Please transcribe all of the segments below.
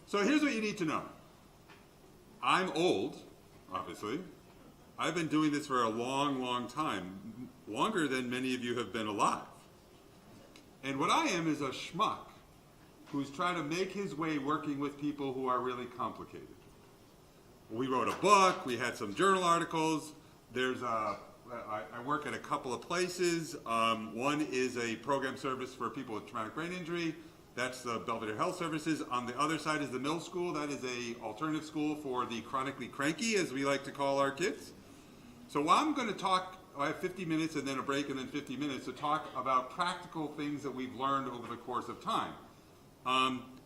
So here's what you need to know. I'm old, obviously. I've been doing this for a long, long time, longer than many of you have been alive. And what I am is a schmuck who's trying to make his way working with people who are really complicated. We wrote a book, we had some journal articles, I work at a couple of places. One is a program service for people with traumatic brain injury. That's the Belvedere Health Services. On the other side is the Mill School. That is a alternative school for the chronically cranky, as we like to call our kids. So I'm going to talk, I have 50 minutes and then a break and then 50 minutes to talk about practical things that we've learned over the course of time.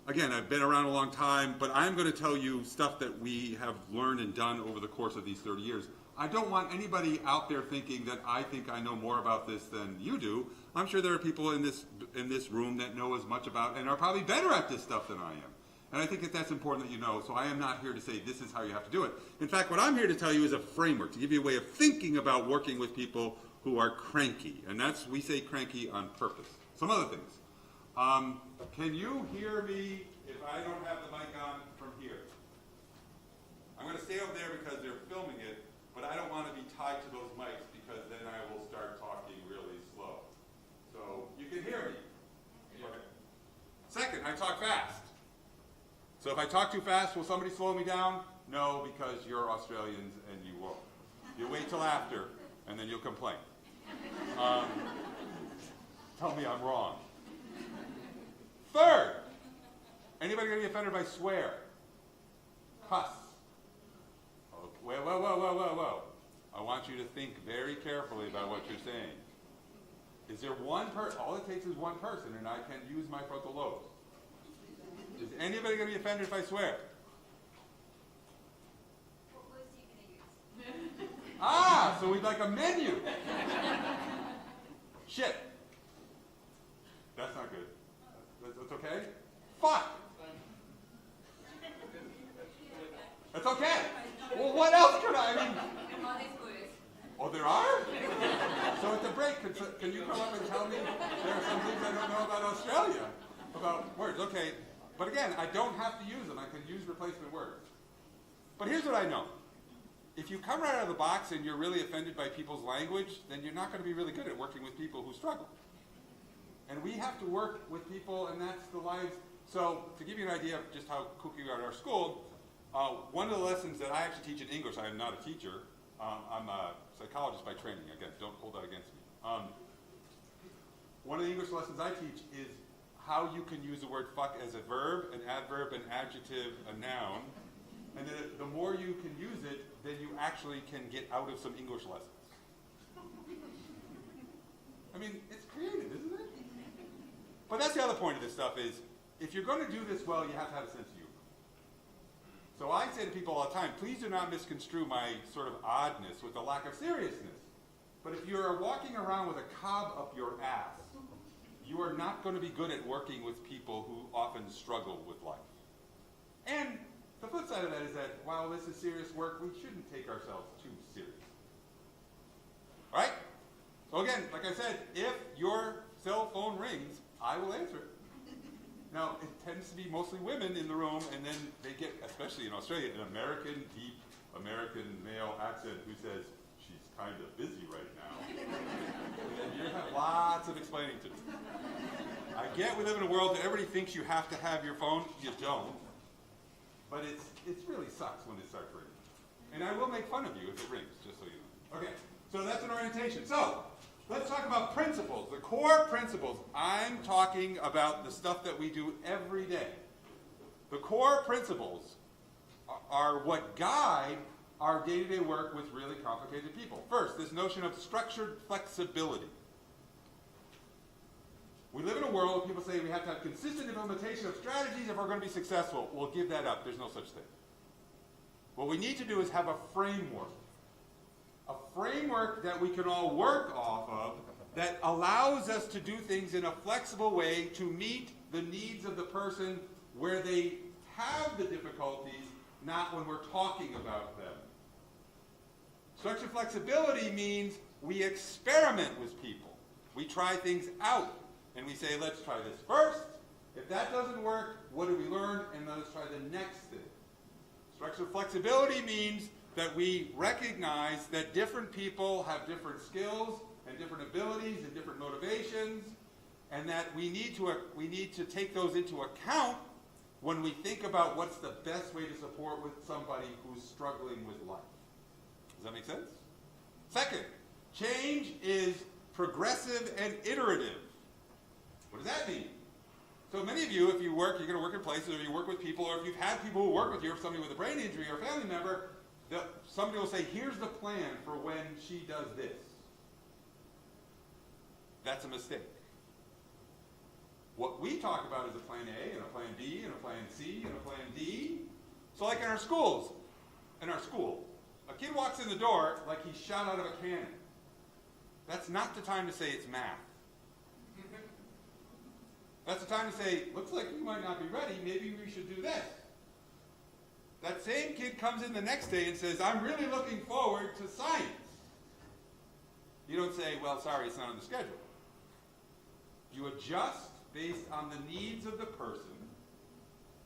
Again, I've been around a long time, but I'm going to tell you stuff that we have learned and done over the course of these 30 years. I don't want anybody out there thinking that I think I know more about this than you do. I'm sure there are people in this room that know as much about and are probably better at this stuff than I am. And I think that that's important that you know, so I am not here to say this is how you have to do it. In fact, what I'm here to tell you is a framework, to give you a way of thinking about working with people who are cranky. And that's, we say cranky on purpose. Some other things. Can you hear me if I don't have the mic on from here? I'm going to stay over there because they're filming it, but I don't want to be tied to those mics because then I will start talking really slow. So you can hear me. Okay. Second, I talk fast. So if I talk too fast, will somebody slow me down? No, because you're Australians and you won't. You wait till after, and then you'll complain. Tell me I'm wrong. Third, anybody going to be offended if I swear? Cuss. Okay. Whoa. I want you to think very carefully about what you're saying. Is there one person? All it takes is one person, and I can use my frontal lobes. Is anybody going to be offended if I swear? What words are you going to use? So we'd like a menu. Shit. That's not good. That's okay? Fuck. That's okay. Well, what else could I mean? Oh, there are? So at the break, can you come up and tell me there are some things I don't know about Australia? About words, okay. But again, I don't have to use them. I can use replacement words. But here's what I know. If you come right out of the box and you're really offended by people's language, then you're not going to be really good at working with people who struggle. And we have to work with people, and that's the lives. So to give you an idea of just how kooky we are at our school, one of the lessons that I actually teach in English, I am not a teacher. I'm a psychologist by training. Again, don't hold that against me. One of the English lessons I teach is how you can use the word fuck as a verb, an adverb, an adjective, a noun. And then the more you can use it, then you actually can get out of some English lessons. I mean, it's creative, isn't it? But that's the other point of this stuff is, if you're going to do this well, you have to have a sense of humor. So I say to people all the time, please do not misconstrue my sort of oddness with a lack of seriousness. But if you're walking around with a cob up your ass, you are not going to be good at working with people who often struggle with life. And the flip side of that is that while this is serious work, we shouldn't take ourselves too seriously. Right? So again, like I said, if your cell phone rings, I will answer it. Now, it tends to be mostly women in the room, and then they get, especially in Australia, an American, deep American male accent who says, she's kind of busy right now. And you have lots of explaining to do. I get we live in a world that everybody thinks you have to have your phone. You don't. But it really sucks when it starts ringing. And I will make fun of you if it rings, just so you know. Okay, so that's an orientation. So, let's talk about principles, the core principles. I'm talking about the stuff that we do every day. The core principles are what guide our day-to-day work with really complicated people. First, this notion of structured flexibility. We live in a world where people say we have to have consistent implementation of strategies if we're going to be successful. We'll give that up. There's no such thing. What we need to do is have a framework. A framework that we can all work off of that allows us to do things in a flexible way to meet the needs of the person where they have the difficulties, not when we're talking about them. Structured flexibility means we experiment with people. We try things out. And we say, let's try this first, If that doesn't work, what do we learn? And let us try the next thing. Structural flexibility means that we recognize that different people have different skills and different abilities and different motivations, and that we need to take those into account when we think about what's the best way to support with somebody who's struggling with life. Does that make sense? Second, change is progressive and iterative. What does that mean? So many of you, if you work, you're going to work in places, or you work with people, or if you've had people who work with you, or somebody with a brain injury or a family member, somebody will say, here's the plan for when she does this. That's a mistake. What we talk about is a plan A, and a plan B, and a plan C, and a plan D. So like in our schools, a kid walks in the door like he's shot out of a cannon. That's not the time to say it's math. That's the time to say, looks like you might not be ready, maybe we should do this. That same kid comes in the next day and says, I'm really looking forward to science. You don't say, well, sorry, it's not on the schedule. You adjust based on the needs of the person,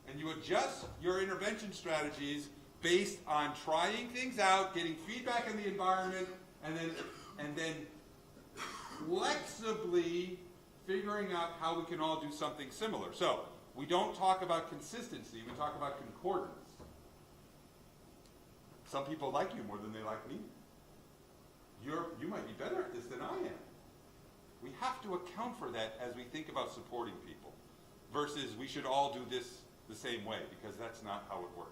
and you adjust your intervention strategies based on trying things out, getting feedback in the environment, and then flexibly figuring out how we can all do something similar. So, we don't talk about consistency, we talk about concordance. Some people like you more than they like me. You might be better at this than I am. We have to account for that as we think about supporting people, versus we should all do this the same way, because that's not how it works.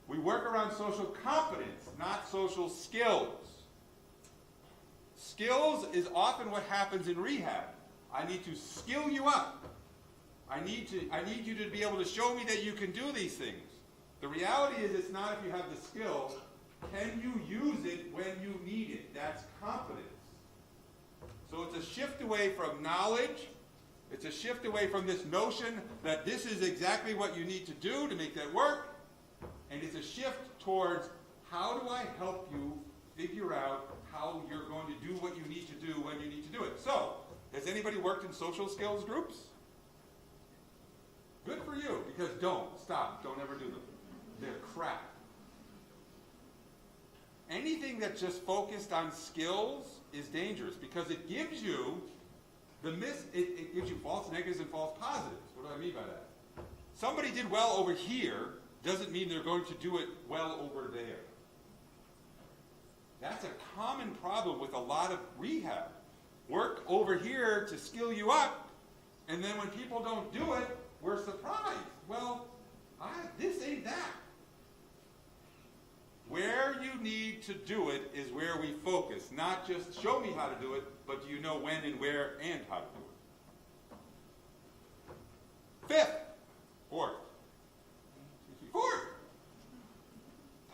We work around social competence, not social skills. Skills is often what happens in rehab. I need to skill you up. I need you to be able to show me that you can do these things. The reality is, it's not if you have the skill. Can you use it when you need it? That's competence. So it's a shift away from knowledge. It's a shift away from this notion that this is exactly what you need to do to make that work. And it's a shift towards, how do I help you figure out how you're going to do what you need to do when you need to do it? So, has anybody worked in social skills groups? Good for you, because don't ever do them. They're crap. Anything that's just focused on skills is dangerous, because it gives you it gives you false negatives and false positives. What do I mean by that? Somebody did well over here doesn't mean they're going to do it well over there. That's a common problem with a lot of rehab. Work over here to skill you up, and then when people don't do it, we're surprised. Well, this ain't that. Where you need to do it is where we focus, not just show me how to do it, but do you know when and where and how to do it. Fourth,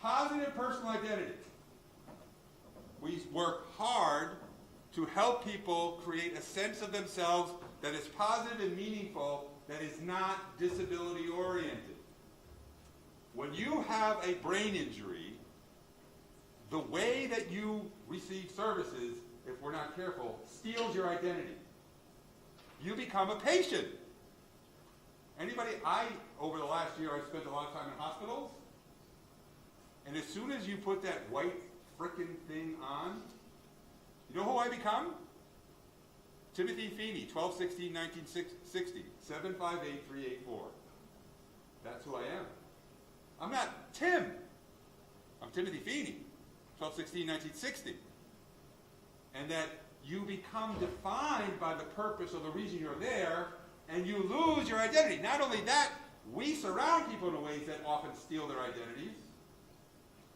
positive personal identity. We work hard to help people create a sense of themselves that is positive and meaningful, that is not disability oriented. When you have a brain injury, the way that you receive services, if we're not careful, steals your identity. You become a patient. Over the last year, I spent a lot of time in hospitals, and as soon as you put that white frickin' thing on, you know who I become? Timothy Feeney, 12/16/1960, 758-384. That's who I am. I'm not Tim. I'm Timothy Feeney, 12/16/1960. And that you become defined by the purpose or the reason you're there, and you lose your identity. Not only that, we surround people in ways that often steal their identities.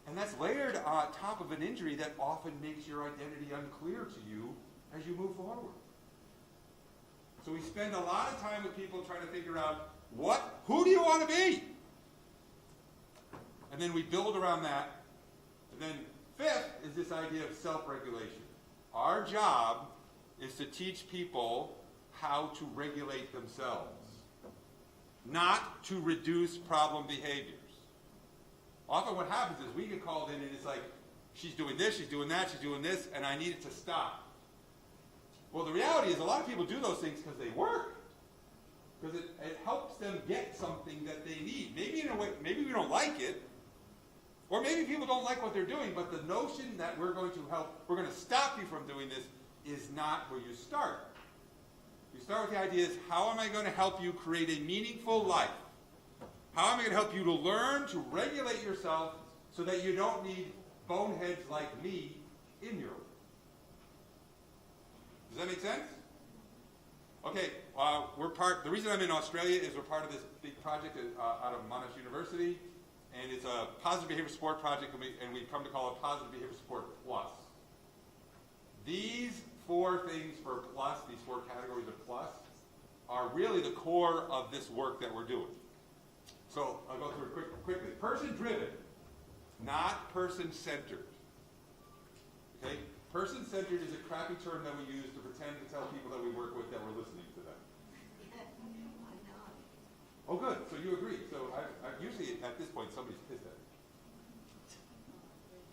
And that's layered on top of an injury that often makes your identity unclear to you as you move forward. So we spend a lot of time with people trying to figure out, who do you want to be? And then we build around that. And then fifth is this idea of self-regulation. Our job is to teach people how to regulate themselves, not to reduce problem behaviors. Often what happens is we get called in and it's like, she's doing this, she's doing that, she's doing this, and I need it to stop. Well, the reality is a lot of people do those things because they work. because it helps them get something that they need. Maybe in a way, maybe we don't like it, or maybe people don't like what they're doing, but the notion that we're going to stop you from doing this is not where you start. You start with the idea is, how am I going to help you create a meaningful life? How am I going to help you to learn to regulate yourself so that you don't need boneheads like me in your life? Does that make sense? Okay, the reason I'm in Australia is we're part of this big project out of Monash University, and it's a positive behavior support project, and we've come to call it Positive Behavior Support Plus. These 4 things for plus, these 4 categories of plus, are really the core of this work that we're doing. So I'll go through it quickly. Person-driven, not person-centered. Okay? Person-centered is a crappy term that we use to pretend to tell people that we work with that we're listening to them. Oh, good. So you agree. So I usually at this point somebody's pissed at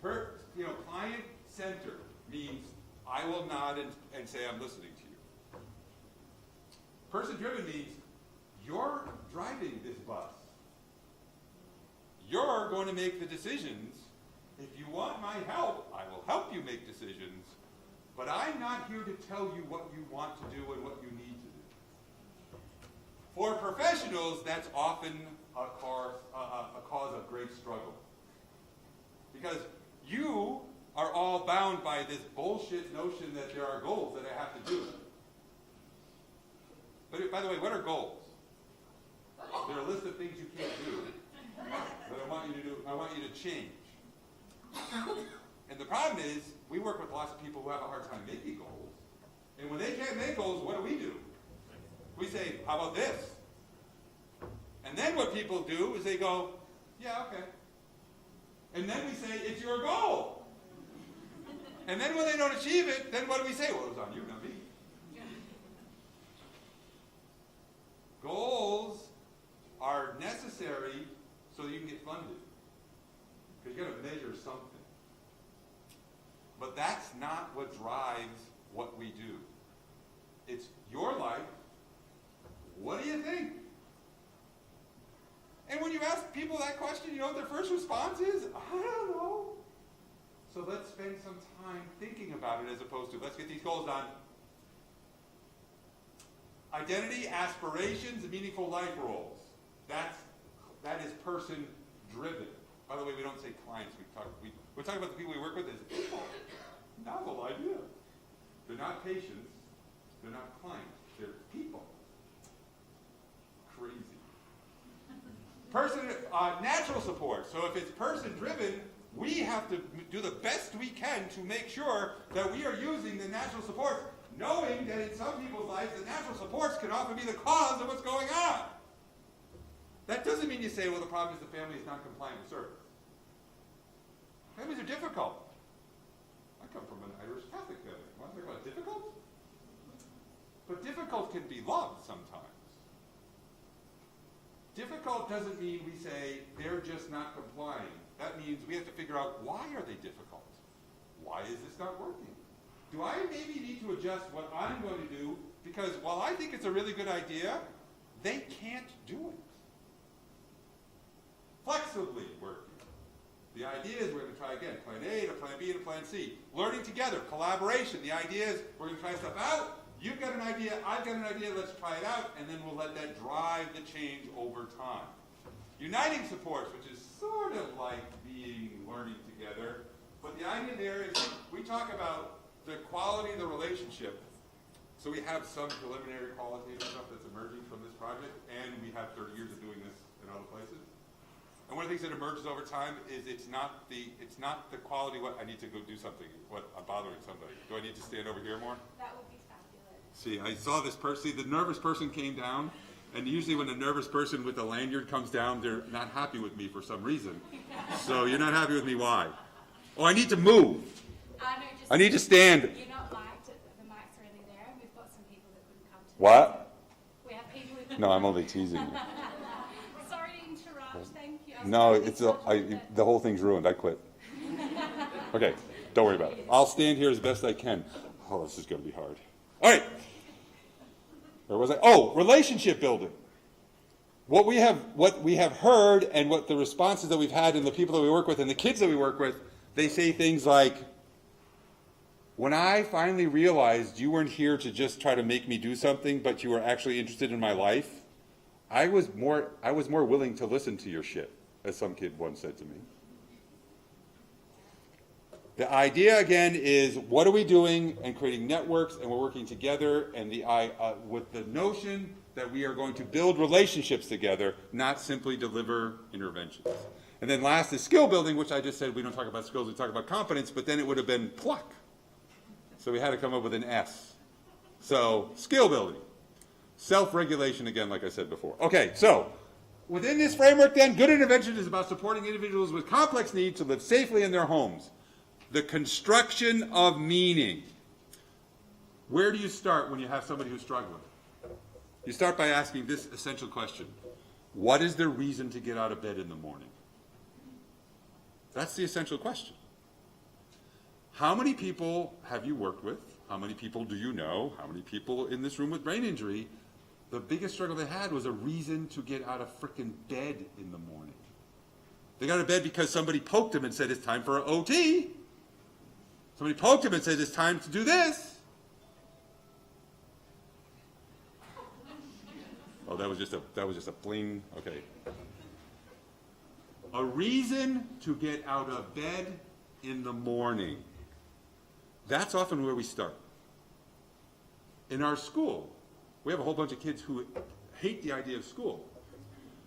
me. Client-centered means I will nod and say I'm listening to you. Person-driven means you're driving this bus. You're going to make the decisions. If you want my help, I will help you make decisions, but I'm not here to tell you what you want to do and what you need to do. For professionals, that's often a cause of great struggle. Because you are all bound by this bullshit notion that there are goals that I have to do. But by the way, what are goals? They're a list of things you can't do that I want you to do. I want you to change. And the problem is, we work with lots of people who have a hard time making goals. And when they can't make goals, what do? We say, how about this? And then what people do is they go, yeah, okay. And then we say, it's your goal. And then when they don't achieve it, then what do we say? Well, it was on you, not me. Goals are necessary so that you can get funded. Because you've got to measure something. But that's not what drives what we do. It's your life. What do you think? And when you ask people that question, you know what their first response is? I don't know. So let's spend some time thinking about it as opposed to, let's get these goals done. Identity, aspirations, and meaningful life roles. That is person-driven. By the way, we don't say clients. We're talking about the people we work with as people. Novel idea. They're not patients. They're not clients. They're people. Crazy. Natural support. So if it's person-driven, we have to do the best we can to make sure that we are using the natural supports, knowing that in some people's lives, the natural supports can often be the cause of what's going on. That doesn't mean you say, well, the problem is the family is not compliant with service. Families are difficult. I come from an Irish Catholic family. Want to talk about difficult? But difficult can be loved sometimes. Difficult doesn't mean we say they're just not complying. That means we have to figure out, why are they difficult? Why is this not working? Do I maybe need to adjust what I'm going to do? Because while I think it's a really good idea, they can't do it. Flexibly working. The idea is we're going to try again, plan A to plan B to plan C. Learning together, collaboration. The idea is we're going to try stuff out. You've got an idea, I've got an idea, let's try it out, and then we'll let that drive the change over time. Uniting supports, which is sort of like learning together, but the idea there is we talk about the quality of the relationship. So we have some preliminary qualitative stuff that's emerging from this project, and we have 30 years of doing this in other places. And one of the things that emerges over time is it's not the quality. What I need to go do something. What I'm bothering somebody. Do I need to stand over here more? That would be fabulous. See, I saw this person. See, the nervous person came down, and usually when a nervous person with a lanyard comes down, they're not happy with me for some reason. So you're not happy with me. Why? Oh, I need to move. I need to stand. You're not mic'd. The mic's really there. We've got some people that couldn't come to. What? We have people who. No, I'm only teasing you. Sorry to interrupt. Thank you. No, the whole thing's ruined. I quit. Okay, don't worry about it. I'll stand here as best I can. Oh, this is going to be hard. All right. Where was I? Oh, relationship building. What we have heard and what the responses that we've had in the people that we work with and the kids that we work with, they say things like, when I finally realized you weren't here to just try to make me do something, but you were actually interested in my life, I was more willing to listen to your shit, as some kid once said to me. The idea, again, is what are we doing and creating networks, and we're working together, and with the notion that we are going to build relationships together, not simply deliver interventions. And then last is skill building, which I just said we don't talk about skills, we talk about competence, but then it would have been pluck. So we had to come up with an S. So skill building. Self-regulation, again, like I said before. Okay, so within this framework then, good intervention is about supporting individuals with complex needs to live safely in their homes. The construction of meaning. Where do you start when you have somebody who's struggling? You start by asking this essential question. What is their reason to get out of bed in the morning? That's the essential question. How many people have you worked with? How many people do you know? How many people in this room with brain injury? The biggest struggle they had was a reason to get out of frickin' bed in the morning. They got out of bed because somebody poked them and said, it's time for an OT. Somebody poked them and said, it's time to do this. Oh, that was just a bling. Okay. A reason to get out of bed in the morning. That's often where we start. In our school, we have a whole bunch of kids who hate the idea of school.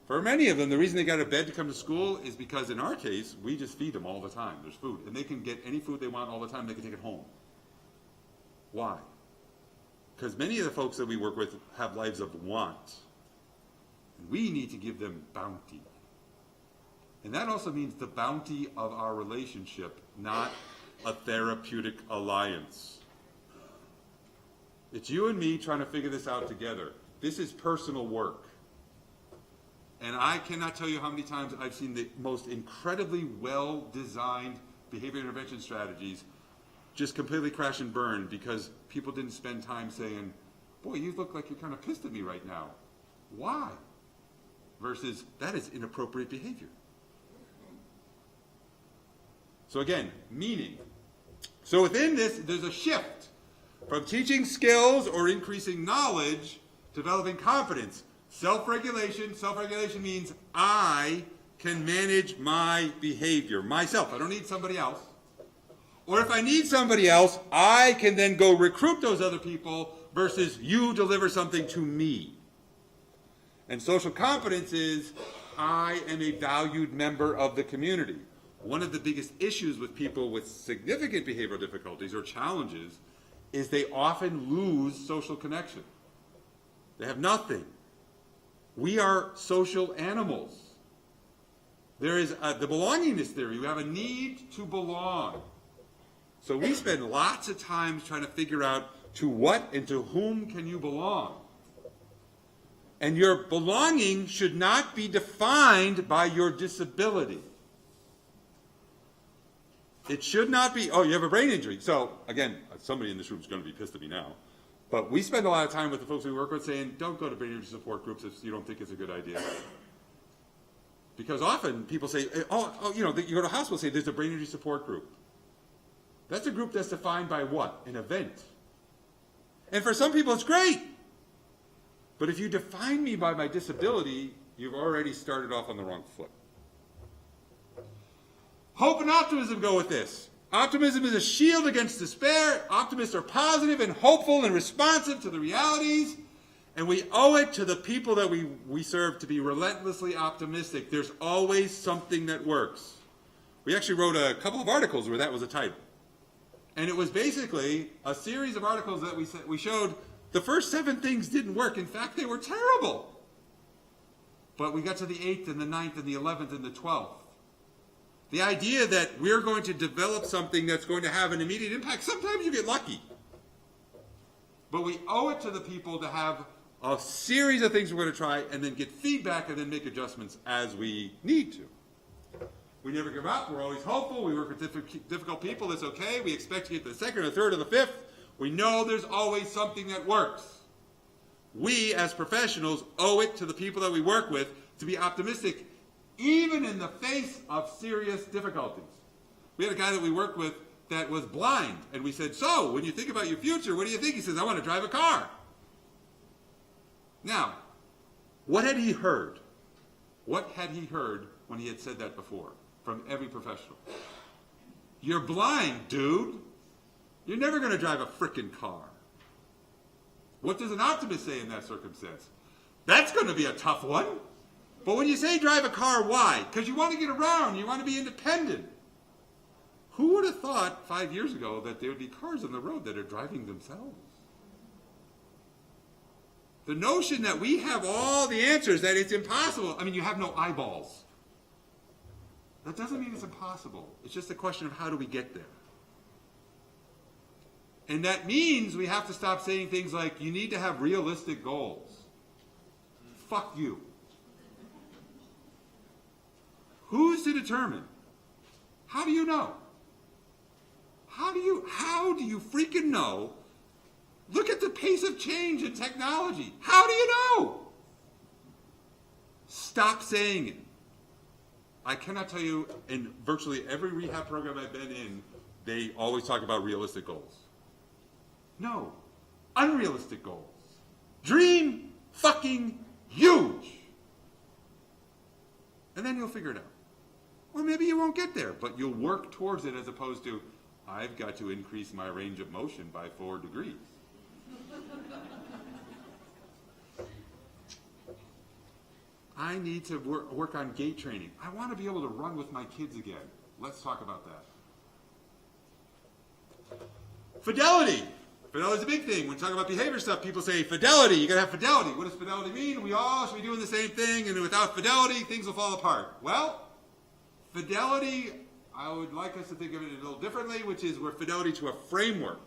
For many of them, the reason they got out of bed to come to school is because in our case, we just feed them all the time. There's food. And they can get any food they want all the time. They can take it home. Why? Because many of the folks that we work with have lives of want. We need to give them bounty. And that also means the bounty of our relationship, not a therapeutic alliance. It's you and me trying to figure this out together. This is personal work. And I cannot tell you how many times I've seen the most incredibly well-designed behavior intervention strategies just completely crash and burn because people didn't spend time saying, boy, you look like you're kind of pissed at me right now. Why? Versus, that is inappropriate behavior. So again, meaning. So within this, there's a shift from teaching skills or increasing knowledge to developing competence. Self-regulation. Self-regulation means I can manage my behavior, myself. I don't need somebody else. Or if I need somebody else, I can then go recruit those other people versus you deliver something to me. And social competence is I am a valued member of the community. One of the biggest issues with people with significant behavioral difficulties or challenges is they often lose social connection. They have nothing. We are social animals. There is the belongingness theory. We have a need to belong. So we spend lots of time trying to figure out to what and to whom can you belong. And your belonging should not be defined by your disability. It should not be, oh, you have a brain injury. So, again, somebody in this room is going to be pissed at me now. But we spend a lot of time with the folks we work with saying, don't go to brain injury support groups if you don't think it's a good idea. Because often people say, you go to a hospital and say, there's a brain injury support group. That's a group that's defined by what? An event. And for some people, it's great. But if you define me by my disability, you've already started off on the wrong foot. Hope and optimism go with this. Optimism is a shield against despair. Optimists are positive and hopeful and responsive to the realities. And we owe it to the people that we serve to be relentlessly optimistic. There's always something that works. We actually wrote a couple of articles where that was a title. And it was basically a series of articles that we showed the first 7 things didn't work. In fact, they were terrible. But we got to the 8th and the 9th and the 11th and the 12th. The idea that we're going to develop something that's going to have an immediate impact, sometimes you get lucky. But we owe it to the people to have a series of things we're going to try and then get feedback and then make adjustments as we need to. We never give up. We're always hopeful. We work with difficult people. It's okay. We expect to get the 2nd or 3rd or the 5th. We know there's always something that works. We, as professionals, owe it to the people that we work with to be optimistic, even in the face of serious difficulties. We had a guy that we worked with that was blind, and we said, so, when you think about your future, what do you think? He says, I want to drive a car. Now, what had he heard? What had he heard when he had said that before from every professional? You're blind, dude. You're never going to drive a frickin' car. What does an optimist say in that circumstance? That's going to be a tough one. But when you say drive a car, why? Because you want to get around. You want to be independent. Who would have thought 5 years ago that there would be cars on the road that are driving themselves? The notion that we have all the answers, that it's impossible. I mean, you have no eyeballs. That doesn't mean it's impossible. It's just a question of how do we get there. And that means we have to stop saying things like, you need to have realistic goals. Fuck you. Who's to determine? How do you know? How do you freaking know? Look at the pace of change in technology. How do you know? Stop saying it. I cannot tell you, in virtually every rehab program I've been in, they always talk about realistic goals. No. Unrealistic goals. Dream fucking huge. And then you'll figure it out. Or maybe you won't get there, but you'll work towards it as opposed to, I've got to increase my range of motion by 4 degrees. I need to work on gait training. I want to be able to run with my kids again. Let's talk about that. Fidelity. Fidelity is a big thing. When we talk about behavior stuff, people say, fidelity, you got to have fidelity. What does fidelity mean? We all should be doing the same thing, and without fidelity, things will fall apart. Well, fidelity, I would like us to think of it a little differently, which is we're fidelity to a framework.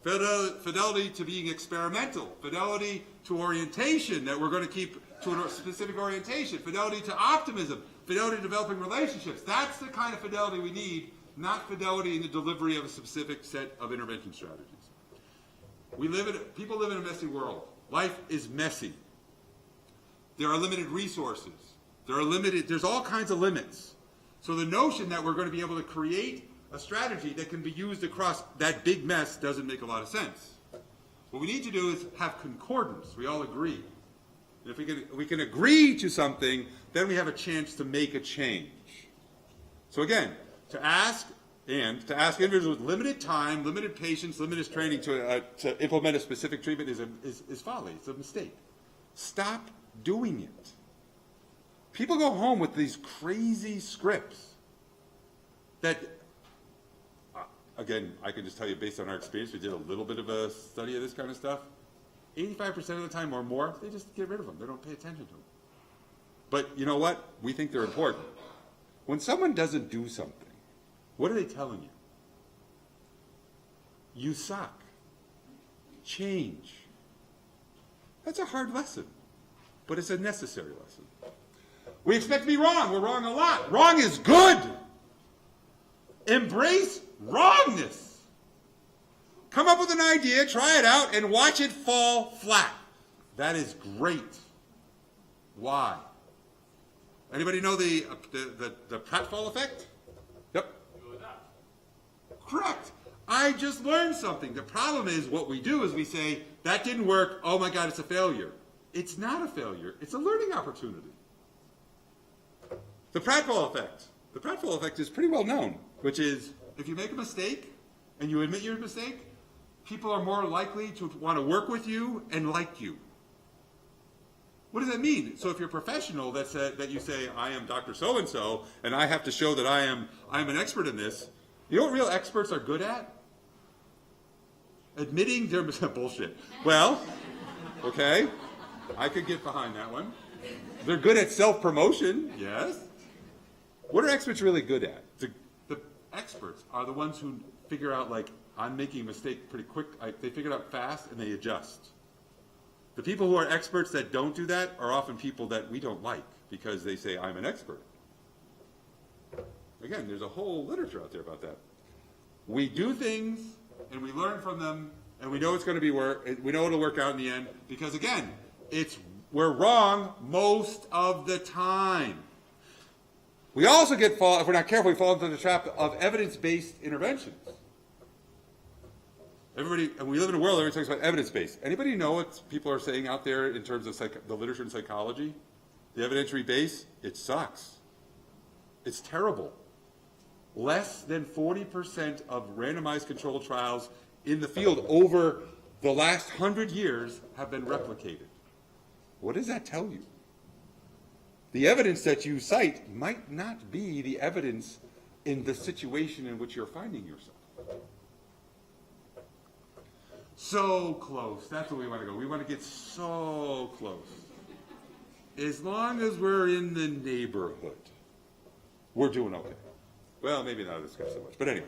Fidelity to being experimental. Fidelity to orientation, that we're going to keep to a specific orientation. Fidelity to optimism. Fidelity to developing relationships. That's the kind of fidelity we need, not fidelity in the delivery of a specific set of intervention strategies. People live in a messy world. Life is messy. There are limited resources. There's all kinds of limits. So the notion that we're going to be able to create a strategy that can be used across that big mess doesn't make a lot of sense. What we need to do is have concordance. We all agree. And if we can agree to something, then we have a chance to make a change. So again, to ask individuals with limited time, limited patience, limited training to implement a specific treatment is folly. It's a mistake. Stop doing it. People go home with these crazy scripts that, again, I can just tell you based on our experience, we did a little bit of a study of this kind of stuff. 85% of the time or more, they just get rid of them. They don't pay attention to them. But you know what? We think they're important. When someone doesn't do something, what are they telling you? You suck. Change. That's a hard lesson, but it's a necessary lesson. We expect to be wrong. We're wrong a lot. Wrong is good. Embrace wrongness. Come up with an idea, try it out, and watch it fall flat. That is great. Why? Anybody know the pitfall effect? Yep. Correct. I just learned something. The problem is what we do is we say, that didn't work, oh my God, it's a failure. It's not a failure. It's a learning opportunity. The pratfall effect. The pratfall effect is pretty well known, which is if you make a mistake and you admit your mistake, people are more likely to want to work with you and like you. What does that mean? So if you're a professional that you say, I am Dr. So-and-so, and I have to show that I am an expert in this, you know what real experts are good at? Admitting their bullshit. Well, okay, I could get behind that one. They're good at self-promotion, yes. What are experts really good at? The experts are the ones who figure out, like, I'm making a mistake pretty quick. They figure it out fast and they adjust. The people who are experts that don't do that are often people that we don't like because they say, I'm an expert. Again, there's a whole literature out there about that. We do things and we learn from them and we know it's going to be we know it'll work out in the end, because again, we're wrong most of the time. We also if we're not careful, we fall into the trap of evidence-based interventions. And we live in a world where everyone talks about evidence-based. Anybody know what people are saying out there in terms of the literature in psychology? The evidentiary base, it sucks. It's terrible. Less than 40% of randomized controlled trials in the field over the last 100 years have been replicated. What does that tell you? The evidence that you cite might not be the evidence in the situation in which you're finding yourself. So close. That's where we want to go. We want to get so close. As long as we're in the neighborhood, we're doing okay. Well, maybe not this guy so much, but anyway.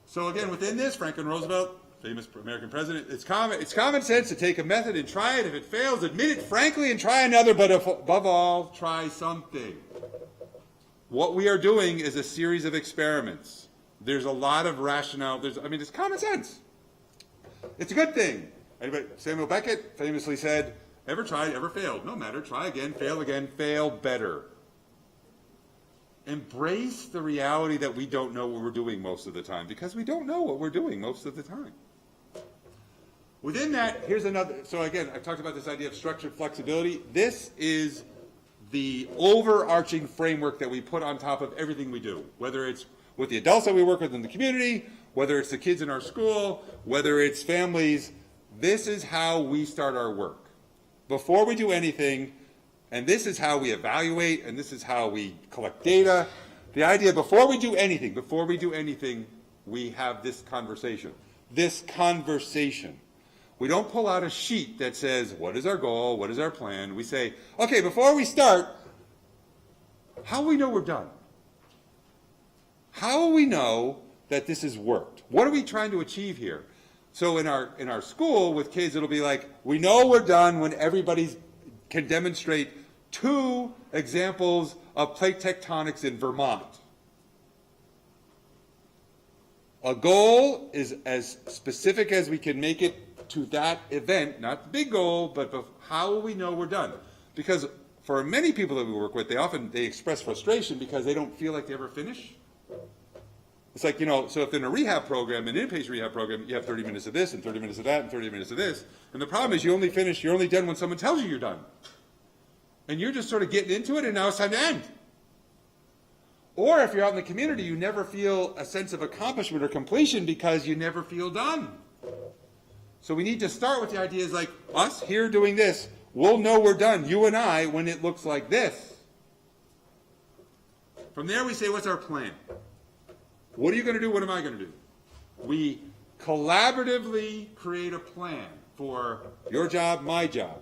So again, within this, Franklin Roosevelt, famous American president, it's common sense to take a method and try it. If it fails, admit it frankly and try another, but above all, try something. What we are doing is a series of experiments. There's a lot of rationale. It's common sense. It's a good thing. Samuel Beckett famously said, ever tried, ever failed. No matter, try again, fail better. Embrace the reality that we don't know what we're doing most of the time, because we don't know what we're doing most of the time. Within that, here's another. So again, I've talked about this idea of structured flexibility. This is the overarching framework that we put on top of everything we do, whether it's with the adults that we work with in the community, whether it's the kids in our school, whether it's families. This is how we start our work. Before we do anything, and this is how we evaluate, and this is how we collect data. The idea, before we do anything, we have this conversation. We don't pull out a sheet that says, what is our goal, what is our plan? We say, okay, before we start, how will we know we're done? How will we know that this has worked? What are we trying to achieve here? So in our school with kids, it'll be like, we know we're done when everybody can demonstrate 2 examples of plate tectonics in Vermont. A goal is as specific as we can make it to that event, not the big goal, but how will we know we're done? Because for many people that we work with, they express frustration because they don't feel like they ever finish. It's like, so if in a rehab program, an inpatient rehab program, you have 30 minutes of this and 30 minutes of that and 30 minutes of this. And the problem is you're only done when someone tells you you're done. And you're just sort of getting into it, and now it's time to end. Or if you're out in the community, you never feel a sense of accomplishment or completion because you never feel done. So we need to start with the ideas like us here doing this. We'll know we're done, you and I, when it looks like this. From there we say, what's our plan? What are you going to do? What am I going to do? We collaboratively create a plan for your job, my job.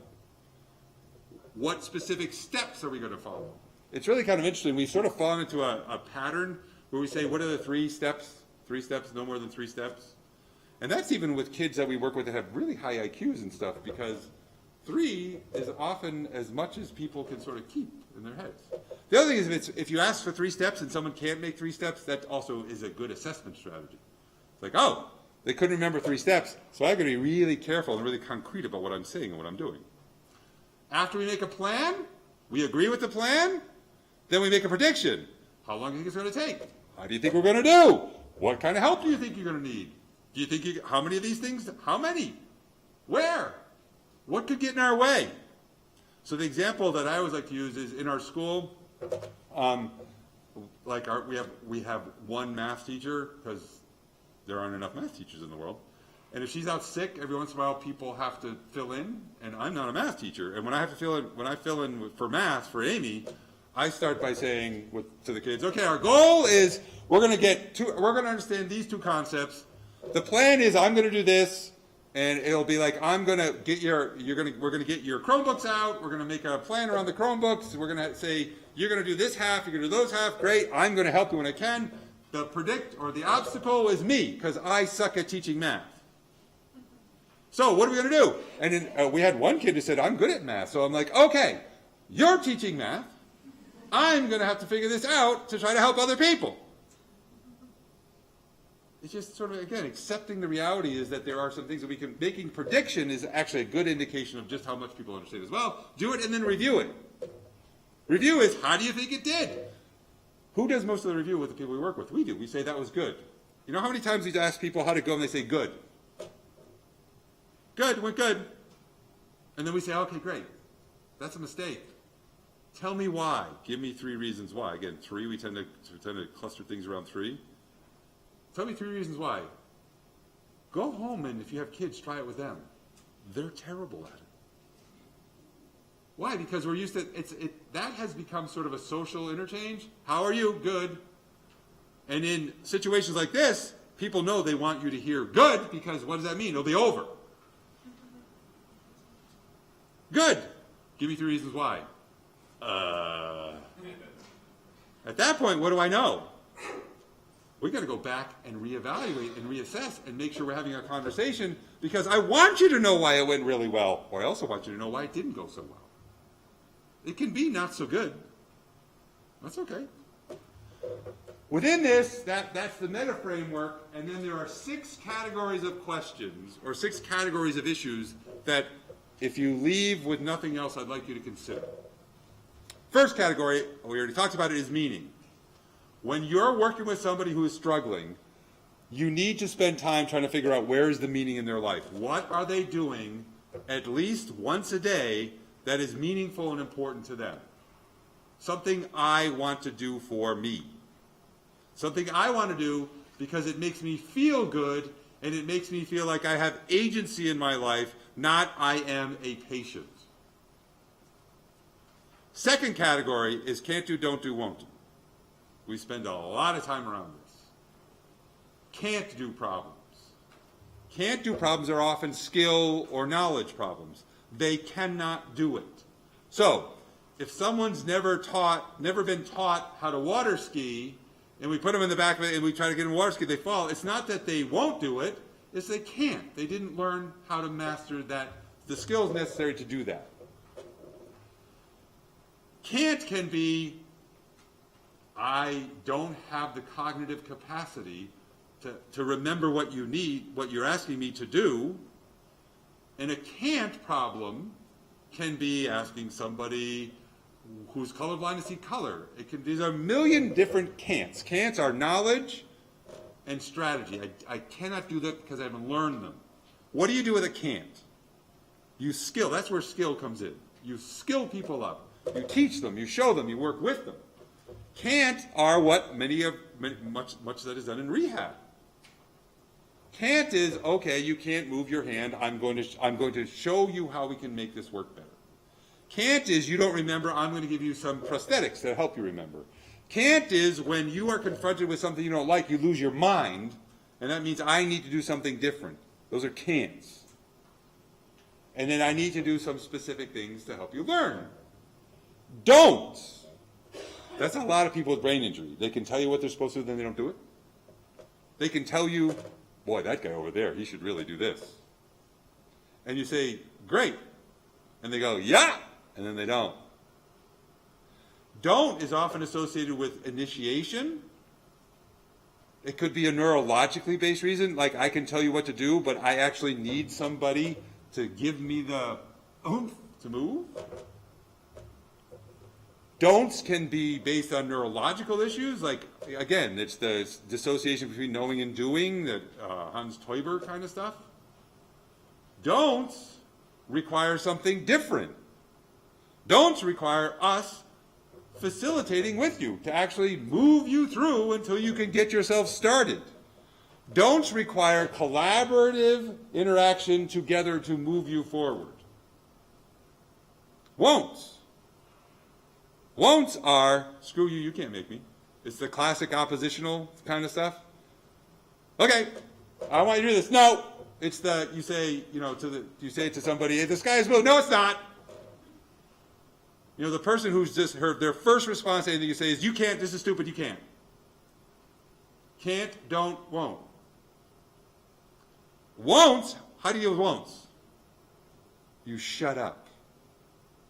What specific steps are we going to follow? It's really kind of interesting. We sort of fall into a pattern where we say, what are the 3 steps? 3 steps, no more than 3 steps. And that's even with kids that we work with that have really high IQs and stuff, because 3 is often as much as people can sort of keep in their heads. The other thing is if you ask for 3 steps and someone can't make 3 steps, that also is a good assessment strategy. It's like, oh, they couldn't remember 3 steps, so I've got to be really careful and really concrete about what I'm saying and what I'm doing. After we make a plan, we agree with the plan, then we make a prediction. How long do you think it's going to take? How do you think we're going to do? What kind of help do you think you're going to need? Do you think how many of these things? How many? Where? What could get in our way? So the example that I always like to use is in our school, we have one math teacher because there aren't enough math teachers in the world. And if she's out sick, every once in a while people have to fill in, and I'm not a math teacher. And when I fill in for math for Amy, I start by saying to the kids, okay, our goal is we're going to understand these 2 concepts. The plan is I'm going to do this, and it'll be like we're going to get your Chromebooks out. We're going to make a plan around the Chromebooks. We're going to say you're going to do this half, you're going to do those half. Great, I'm going to help you when I can. The obstacle is me because I suck at teaching math. So what are we going to do? And then we had one kid who said, I'm good at math. So I'm like, okay, you're teaching math. I'm going to have to figure this out to try to help other people. It's just sort of, again, accepting the reality is that there are some things that we can, making prediction is actually a good indication of just how much people understand as well. Do it and then review it. Review is, how do you think it did? Who does most of the review with the people we work with? We do. We say that was good. You know how many times we ask people how to go and they say good? Good, went good. And then we say, okay, great. That's a mistake. Tell me why. Give me 3 reasons why. Again, 3, we tend to cluster things around 3. Tell me 3 reasons why. Go home and if you have kids, try it with them. They're terrible at it. Why? Because we're used to, that has become sort of a social interchange. How are you? Good. And in situations like this, people know they want you to hear good because what does that mean? It'll be over. Good. Give me 3 reasons why. At that point, what do I know? We got to go back and reevaluate and reassess and make sure we're having a conversation because I want you to know why it went really well, or I also want you to know why it didn't go so well. It can be not so good. That's okay. Within this, that's the meta framework, and then there are 6 categories of questions or 6 categories of issues that if you leave with nothing else, I'd like you to consider. First category, we already talked about it, is meaning. When you're working with somebody who is struggling, you need to spend time trying to figure out where is the meaning in their life. What are they doing at least once a day that is meaningful and important to them? Something I want to do for me. Something I want to do because it makes me feel good and it makes me feel like I have agency in my life, not I am a patient. Second category is can't do, don't do, won't do. We spend a lot of time around this. Can't do problems. Can't do problems are often skill or knowledge problems. They cannot do it. So, if someone's never been taught how to water ski, and we put them in the back of it and we try to get them to water ski, they fall. It's not that they won't do it, it's they can't. They didn't learn how to master the skills necessary to do that. Can't can be, I don't have the cognitive capacity to remember what you need, what you're asking me to do. And a can't problem can be asking somebody who's colorblind to see color. These are a million different can'ts. Can'ts are knowledge and strategy. I cannot do that because I haven't learned them. What do you do with a can't? You skill. That's where skill comes in. You skill people up. You teach them. You show them. You work with them. Can't are what much that is done in rehab. Can't is, okay, you can't move your hand. I'm going to show you how we can make this work better. Can't is you don't remember. I'm going to give you some prosthetics that help you remember. Can't is when you are confronted with something you don't like, you lose your mind, and that means I need to do something different. Those are can'ts. And then I need to do some specific things to help you learn. Don'ts. That's a lot of people with brain injury. They can tell you what they're supposed to do, then they don't do it. They can tell you, boy, that guy over there, he should really do this. And you say, great. And they go, yeah, and then they don't. Don't is often associated with initiation. It could be a neurologically based reason, like I can tell you what to do, but I actually need somebody to give me the oomph to move. Don'ts can be based on neurological issues, like, again, it's the dissociation between knowing and doing, that Hans Teuber kind of stuff. Don'ts require something different. Don'ts require us facilitating with you to actually move you through until you can get yourself started. Don'ts require collaborative interaction together to move you forward. Won'ts. Won'ts are, screw you, you can't make me. It's the classic oppositional kind of stuff. Okay, I want you to do this. No, it's the, you say, you say it to somebody, the sky is blue. No, it's not. The person who's just heard their first response to anything you say is, you can't, this is stupid, you can't. Can't, don't, won't. Won'ts, how do you deal with won'ts? You shut up.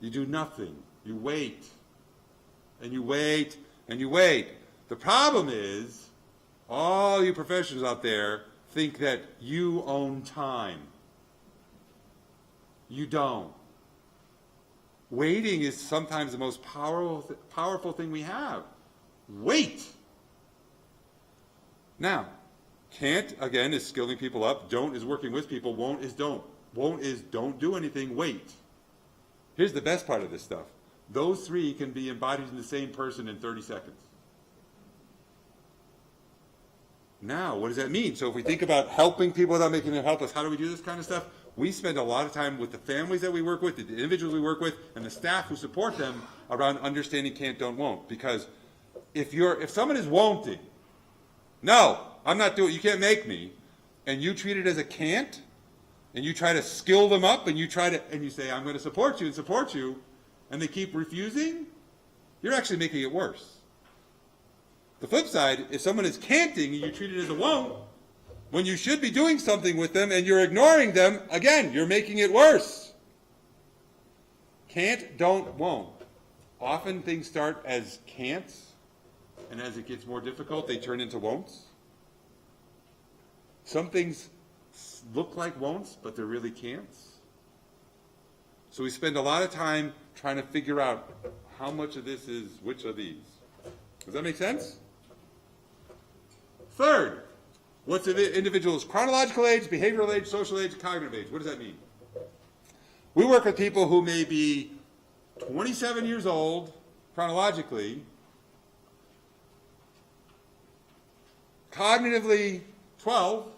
You do nothing. You wait. And you wait, and you wait. The problem is, all you professionals out there think that you own time. You don't. Waiting is sometimes the most powerful thing we have. Wait. Now, can't, again, is skilling people up. Don't is working with people. Won't is don't. Won't is don't do anything. Wait. Here's the best part of this stuff. Those three can be embodied in the same person in 30 seconds. Now, what does that mean? So if we think about helping people without making them helpless, how do we do this kind of stuff? We spend a lot of time with the families that we work with, the individuals we work with, and the staff who support them around understanding can't, don't, won't. Because if someone is won'ting, no, I'm not doing it, you can't make me, and you treat it as a can't, and you try to skill them up, and you say, I'm going to support you, and they keep refusing, you're actually making it worse. The flip side, if someone is canting and you treat it as a won't, when you should be doing something with them and you're ignoring them, again, you're making it worse. Can't, don't, won't. Often things start as can'ts, and as it gets more difficult, they turn into won'ts. Some things look like won'ts, but they're really can'ts. So we spend a lot of time trying to figure out how much of this is which of these. Does that make sense? Third, what's the individual's chronological age, behavioral age, social age, cognitive age? What does that mean? We work with people who may be 27 years old, chronologically, cognitively 12,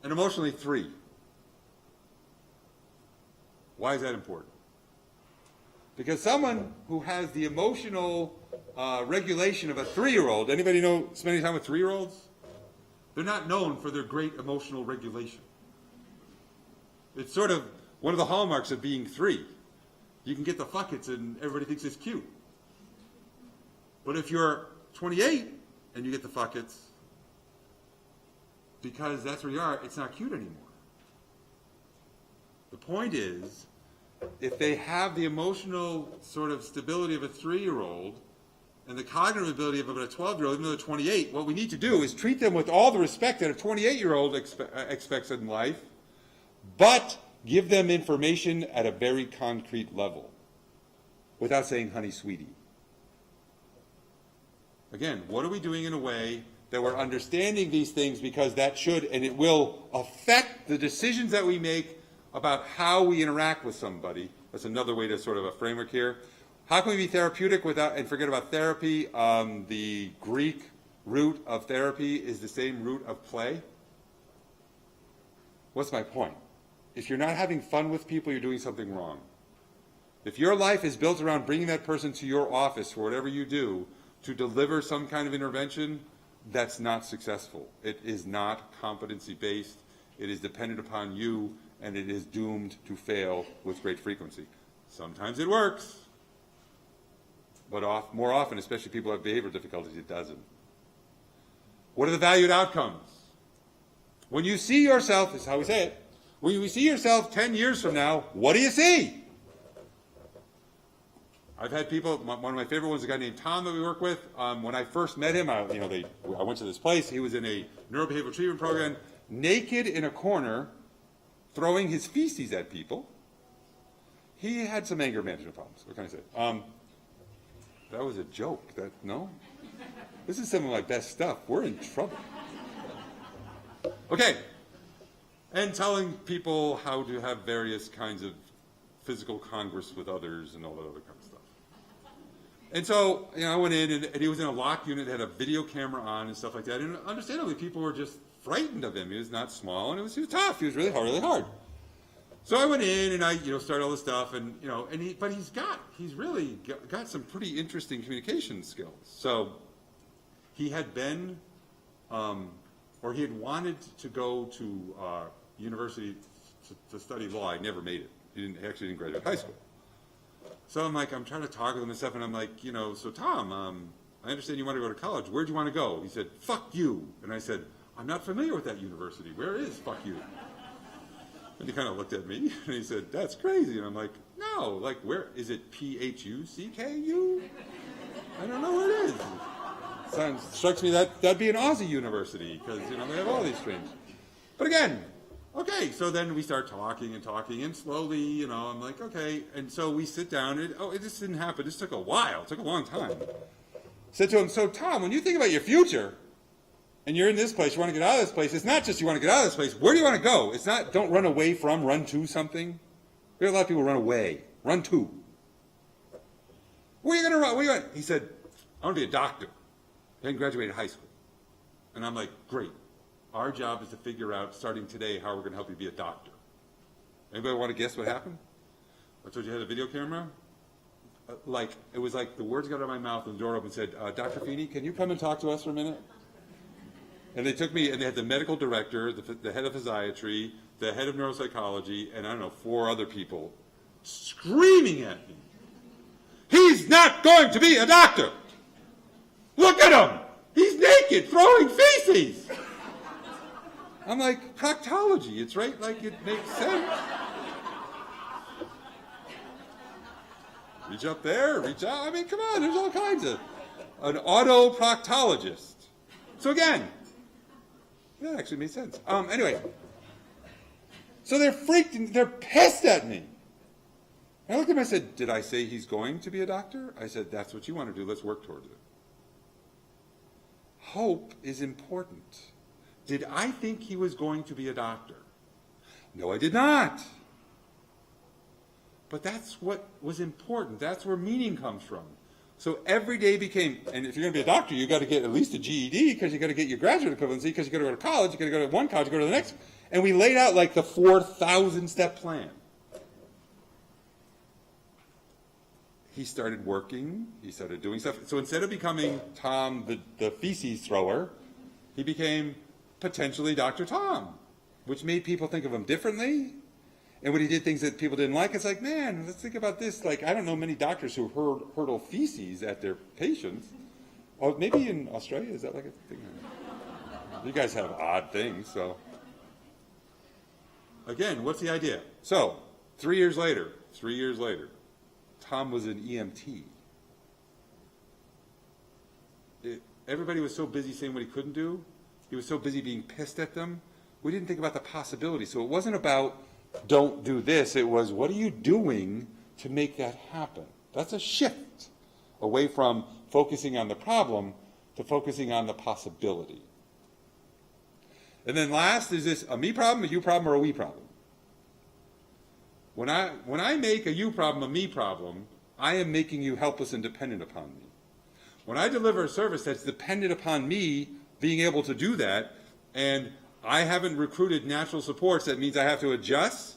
and emotionally 3. Why is that important? Because someone who has the emotional regulation of a 3-year-old, anybody know spending time with 3-year-olds? They're not known for their great emotional regulation. It's sort of one of the hallmarks of being 3. You can get the fuckets and everybody thinks it's cute. But if you're 28 and you get the fuckets, because that's where you are, it's not cute anymore. The point is, if they have the emotional sort of stability of a 3-year-old and the cognitive ability of about a 12-year-old, even though they're 28, what we need to do is treat them with all the respect that a 28-year-old expects in life, but give them information at a very concrete level without saying, honey, sweetie. Again, what are we doing in a way that we're understanding these things, because that should and it will affect the decisions that we make about how we interact with somebody. That's another way to sort of a framework here. How can we be therapeutic without, and forget about therapy? The Greek root of therapy is the same root of play. What's my point? If you're not having fun with people, you're doing something wrong. If your life is built around bringing that person to your office for whatever you do to deliver some kind of intervention, that's not successful. It is not competency-based. It is dependent upon you, and it is doomed to fail with great frequency. Sometimes it works, but more often, especially people who have behavioral difficulties, it doesn't. What are the valued outcomes? When you see yourself, this is how we say it, when you see yourself 10 years from now, what do you see? I've had people, one of my favorite ones is a guy named Tom that we work with. When I first met him, I went to this place. He was in a neurobehavioral treatment program, naked in a corner, throwing his feces at people. He had some anger management problems. What can I say? That was a joke. No? This is some of my best stuff. We're in trouble. Okay. And telling people how to have various kinds of physical congress with others and all that other kind of stuff. And so, I went in, and he was in a locked unit that had a video camera on and stuff like that. And understandably, people were just frightened of him. He was not small, and he was tough. He was really hard. So I went in, and I, started all this stuff, and, but he's really got some pretty interesting communication skills. So he had been, or he had wanted to go to university to study law. I never made it. He actually didn't graduate high school. So I'm trying to talk with him and stuff, and I'm like, so Tom, I understand you want to go to college. Where'd you want to go? He said, fuck you. And I said, I'm not familiar with that university. Where is fuck you? And he kind of looked at me, and he said, that's crazy. And I'm like, no, where, is it P-H-U-C-K-U? I don't know what it is. strikes me that'd be an Aussie university, because, you know, they have all these streams. But again, okay, so then we start talking, and slowly, you know, I'm like, okay, and so we sit down, and, this didn't happen. This took a while. It took a long time. Said to him, so Tom, when you think about your future, and you're in this place, you want to get out of this place, it's not just you want to get out of this place. Where do you want to go? It's not don't run away from, run to something. We have a lot of people run away. Run to. Where are you going to run? Where are you going? He said, I want to be a doctor. He hadn't graduated high school. And I'm like, great. Our job is to figure out, starting today, how we're going to help you be a doctor. Anybody want to guess what happened? I told you I had a video camera. It was like the words got out of my mouth and the door opened and said, Dr. Feeney, can you come and talk to us for a minute? And they took me, and they had the medical director, the head of physiatry, the head of neuropsychology, and I don't know, 4 other people screaming at me. He's not going to be a doctor. Look at him. He's naked, throwing feces. I'm like, proctology. It's right, like it makes sense. Reach up there, reach out. I mean, come on, there's all kinds of. An autoproctologist. So again, that actually made sense. Anyway, so they're freaked and they're pissed at me. I looked at him and I said, did I say he's going to be a doctor? I said, that's what you want to do. Let's work towards it. Hope is important. Did I think he was going to be a doctor? No, I did not. But that's what was important. That's where meaning comes from. So every day became, and if you're going to be a doctor, you've got to get at least a GED, because you've got to get your graduate equivalency, because you've got to go to college, you've got to go to one college, you go to the next. And we laid out like the 4,000-step plan. He started working, he started doing stuff. So instead of becoming Tom, the feces thrower, he became potentially Dr. Tom, which made people think of him differently. And when he did things that people didn't like, it's like, man, let's think about this. Like, I don't know many doctors who hurl feces at their patients. Or maybe in Australia, is that like a thing? You guys have odd things, so. Again, what's the idea? So, 3 years later, Tom was an EMT. Everybody was so busy saying what he couldn't do. He was so busy being pissed at them. We didn't think about the possibility. So it wasn't about, don't do this. It was, what are you doing to make that happen? That's a shift away from focusing on the problem to focusing on the possibility. And then last is this, a me problem, a you problem, or a we problem. When I make a you problem a me problem, I am making you helpless and dependent upon me. When I deliver a service that's dependent upon me being able to do that, and I haven't recruited natural supports, that means I have to adjust,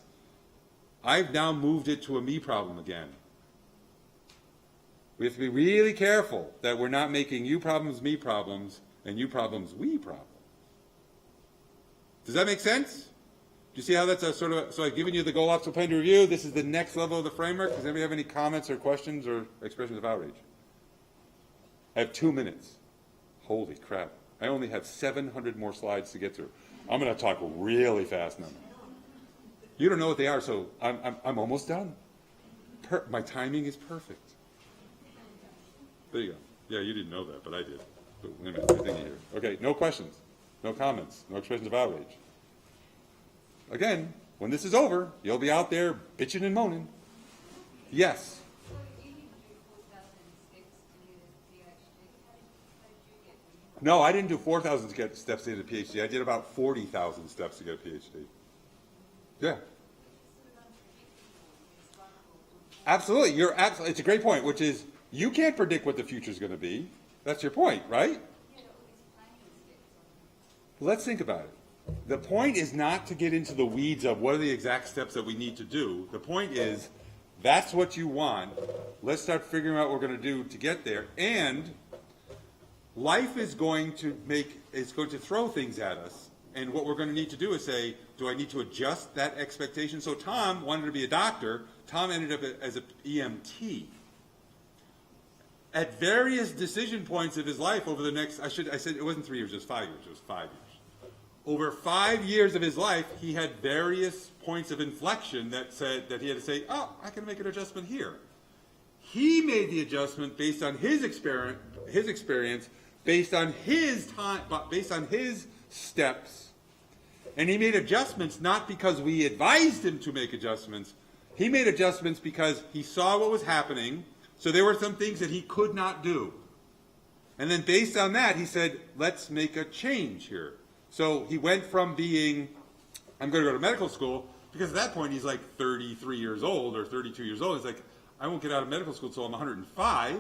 I've now moved it to a me problem again. We have to be really careful that we're not making you problems me problems and you problems we problems. Does that make sense? Do you see how that's a sort of, so I've given you the goal obstacle plan to review. This is the next level of the framework. Does anybody have any comments or questions or expressions of outrage? I have 2 minutes. Holy crap. I only have 700 more slides to get through. I'm going to talk really fast now. You don't know what they are, so I'm almost done. My timing is perfect. There you go. Yeah, you didn't know that, but I did. But wait a minute, what do you think here? Okay, no questions, no comments, no expressions of outrage. Again, when this is over, you'll be out there bitching and moaning. Yes? No, I didn't do 4,000 steps to get a PhD. I did about 40,000 steps to get a PhD. Yeah. Absolutely. It's a great point, which is you can't predict what the future is going to be. That's your point, right? Let's think about it. The point is not to get into the weeds of what are the exact steps that we need to do. The point is, that's what you want. Let's start figuring out what we're going to do to get there. And life is going to throw things at us. And what we're going to need to do is say, do I need to adjust that expectation? So Tom wanted to be a doctor. Tom ended up as an EMT. At various decision points of his life over the next, I said it wasn't 3 years, it was 5 years. It was 5 years. Over 5 years of his life, he had various points of inflection that said that he had to say, oh, I can make an adjustment here. He made the adjustment based on his experience based on his time, based on his steps. And he made adjustments not because we advised him to make adjustments. He made adjustments because he saw what was happening, so there were some things that he could not do. And then based on that, he said, let's make a change here. So he went from being, I'm going to go to medical school, because at that point he's like 33 years old or 32 years old. He's like, I won't get out of medical school until I'm 105,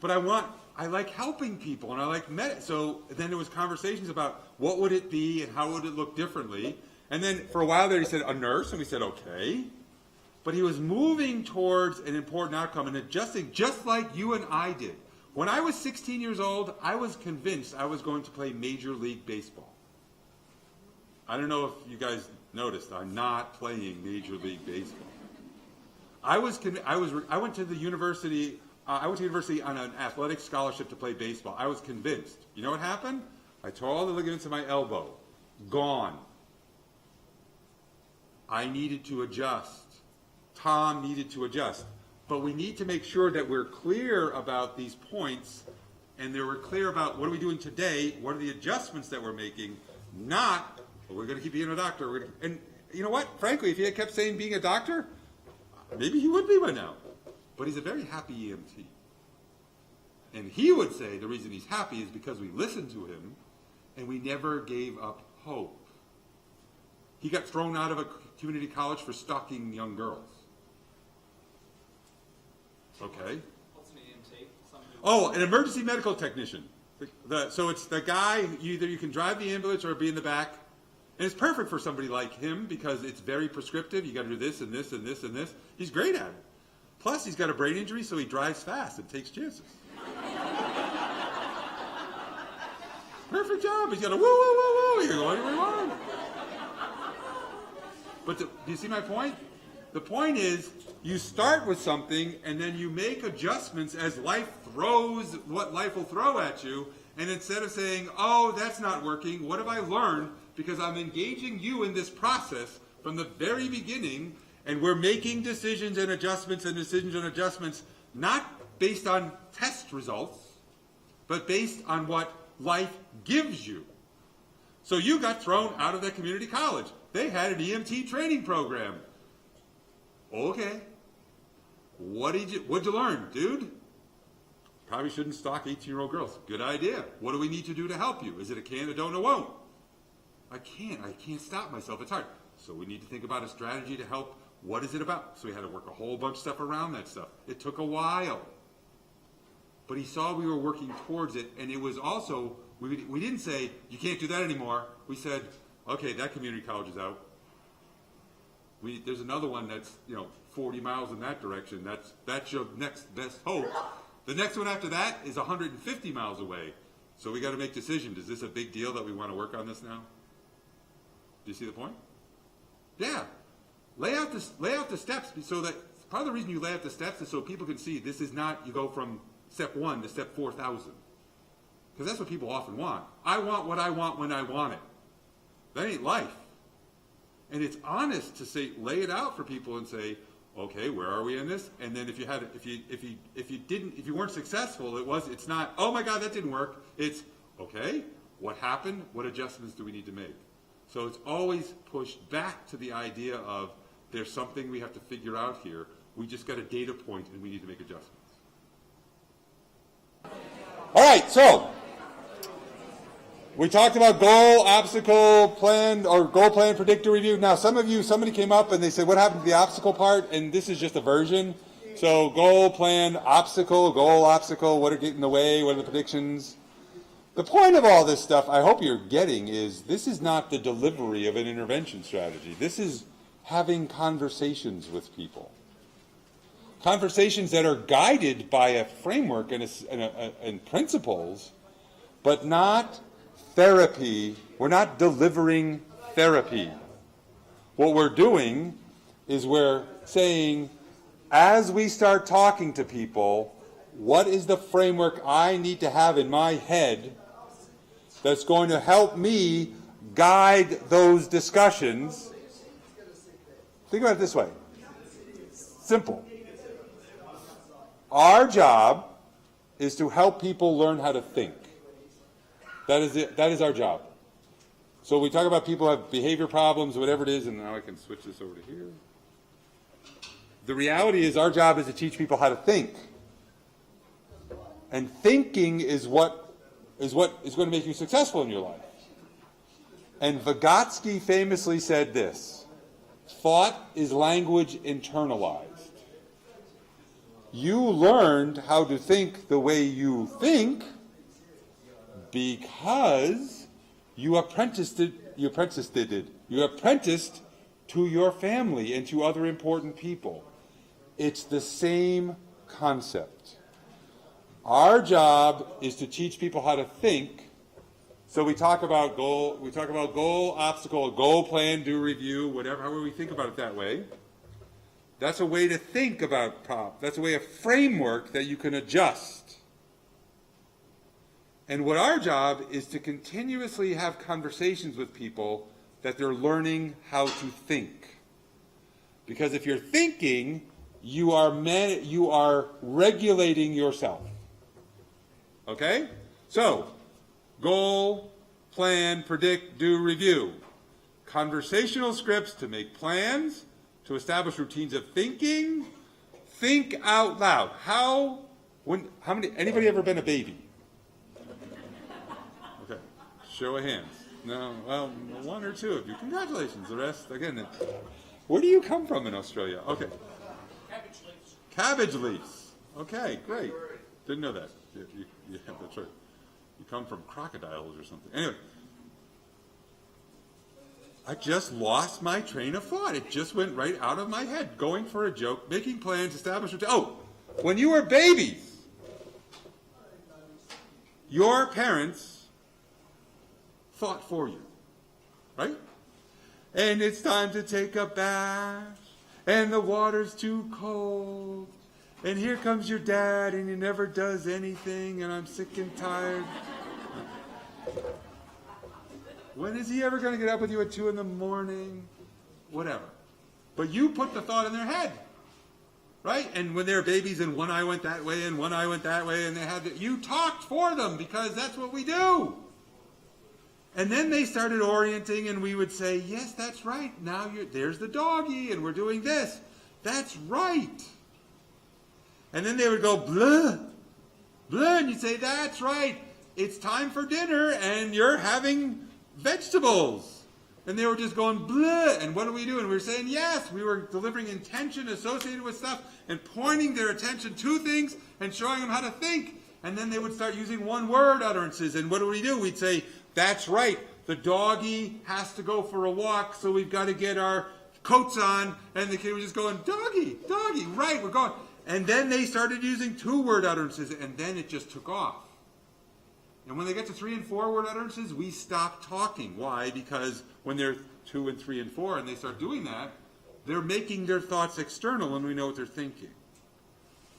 but I like helping people, and I like so then there was conversations about what would it be and how would it look differently. And then for a while there he said a nurse, and we said okay. But he was moving towards an important outcome and adjusting just like you and I did. When I was 16 years old, I was convinced I was going to play Major League Baseball. I don't know if you guys noticed, I'm not playing Major League Baseball. I went to university on an athletic scholarship to play baseball. I was convinced. You know what happened? I tore all the ligaments in my elbow. Gone. I needed to adjust. Tom needed to adjust. But we need to make sure that we're clear about these points, and that we're clear about what are we doing today, what are the adjustments that we're making, not, well, we're going to keep being a doctor. And you know what? Frankly, if he had kept saying being a doctor, maybe he would be by now. But he's a very happy EMT. And he would say the reason he's happy is because we listened to him and we never gave up hope. He got thrown out of a community college for stalking young girls. Okay. What's an EMT? Oh, an emergency medical technician. So it's the guy, either you can drive the ambulance or be in the back. And it's perfect for somebody like him because it's very prescriptive. You got to do this and this and this and this. He's great at it. Plus, he's got a brain injury, so he drives fast and takes chances. Perfect job. He's got a woo, woo, woo, woo. You can go anywhere you want. But do you see my point? The point is, you start with something, and then you make adjustments as life throws what life will throw at you. And instead of saying, oh, that's not working, what have I learned? Because I'm engaging you in this process from the very beginning, and we're making decisions and adjustments not based on test results, but based on what life gives you. So you got thrown out of that community college. They had an EMT training program. Okay. What'd you learn, dude? Probably shouldn't stalk 18-year-old girls. Good idea. What do we need to do to help you? Is it a can, a don't, a won't? I can't stop myself. It's hard. So we need to think about a strategy to help. What is it about? So we had to work a whole bunch of stuff around that stuff. It took a while. But he saw we were working towards it, and it was also, we didn't say, you can't do that anymore. We said, okay, that community college is out. There's another one that's 40 miles in that direction. That's your next best hope. The next one after that is 150 miles away. So we got to make decisions. Is this a big deal that we want to work on this now? Do you see the point? Yeah. Lay out the steps so that part of the reason you lay out the steps is so people can see this is not you go from step 1 to step 4,000. Because that's what people often want. I want what I want when I want it. That ain't life. And it's honest to say, lay it out for people and say, okay, where are we in this? And then if you weren't successful, it's not, oh my God, that didn't work. It's, okay, what happened? What adjustments do we need to make? So it's always pushed back to the idea of there's something we have to figure out here. We just got a data point and we need to make adjustments. All right, so we talked about goal, obstacle, plan, or goal, plan, predictor, review. Now, somebody came up and they said, what happened to the obstacle part? And this is just a version. So goal, plan, obstacle, goal, obstacle, what are getting in the way, what are the predictions? The point of all this stuff, I hope you're getting, is this is not the delivery of an intervention strategy. This is having conversations with people. Conversations that are guided by a framework and principles, but not therapy. We're not delivering therapy. What we're doing is we're saying, as we start talking to people, what is the framework I need to have in my head that's going to help me guide those discussions? Think about it this way. Simple. Our job is to help people learn how to think. That is it. That is our job. So we talk about people have behavior problems, whatever it is, and now I can switch this over to here. The reality is our job is to teach people how to think. And thinking is what is going to make you successful in your life. And Vygotsky famously said this: thought is language internalized. You learned how to think the way you think because you apprenticed to your family and to other important people. It's the same concept. Our job is to teach people how to think. So we talk about goal, obstacle, goal, plan, do, review, whatever, however we think about it that way. That's a way to think about problems. That's a framework that you can adjust. And what our job is to continuously have conversations with people that they're learning how to think. Because if you're thinking, you are regulating yourself. Okay? So, goal, plan, predict, do, review. Conversational scripts to make plans, to establish routines of thinking. Think out loud. Anybody ever been a baby? Okay, show of hands. No, well, one or two of you. Congratulations. The rest, again, where do you come from in Australia? Okay. Cabbage leaves. Cabbage leaves. Okay, great. Didn't know that. Yeah, that's right. You come from crocodiles or something. Anyway, I just lost my train of thought. It just went right out of my head. Going for a joke, making plans, establishing. When you were babies, your parents thought for you, right? And it's time to take a bath, and the water's too cold, and here comes your dad, and he never does anything, and I'm sick and tired. When is he ever going to get up with you at 2 in the morning? Whatever. But you put the thought in their head, right? And when they're babies and one eye went that way and one eye went that way, and you talked for them because that's what we do. And then they started orienting, and we would say, yes, that's right. Now there's the doggy, and we're doing this. That's right. And then they would go, blah, blah, and you'd say, that's right. It's time for dinner, and you're having vegetables. And they were just going, blah, and what do we do? And we were saying, yes, we were delivering intention associated with stuff and pointing their attention to things and showing them how to think. And then they would start using one-word utterances, and what do? We'd say, that's right, the doggy has to go for a walk, so we've got to get our coats on, and the kid was just going, doggy, doggy, right, we're going. And then they started using 2-word utterances, and then it just took off. And when they get to 3 and 4-word utterances, we stop talking. Why? Because when they're 2 and 3 and 4 and they start doing that, they're making their thoughts external and we know what they're thinking.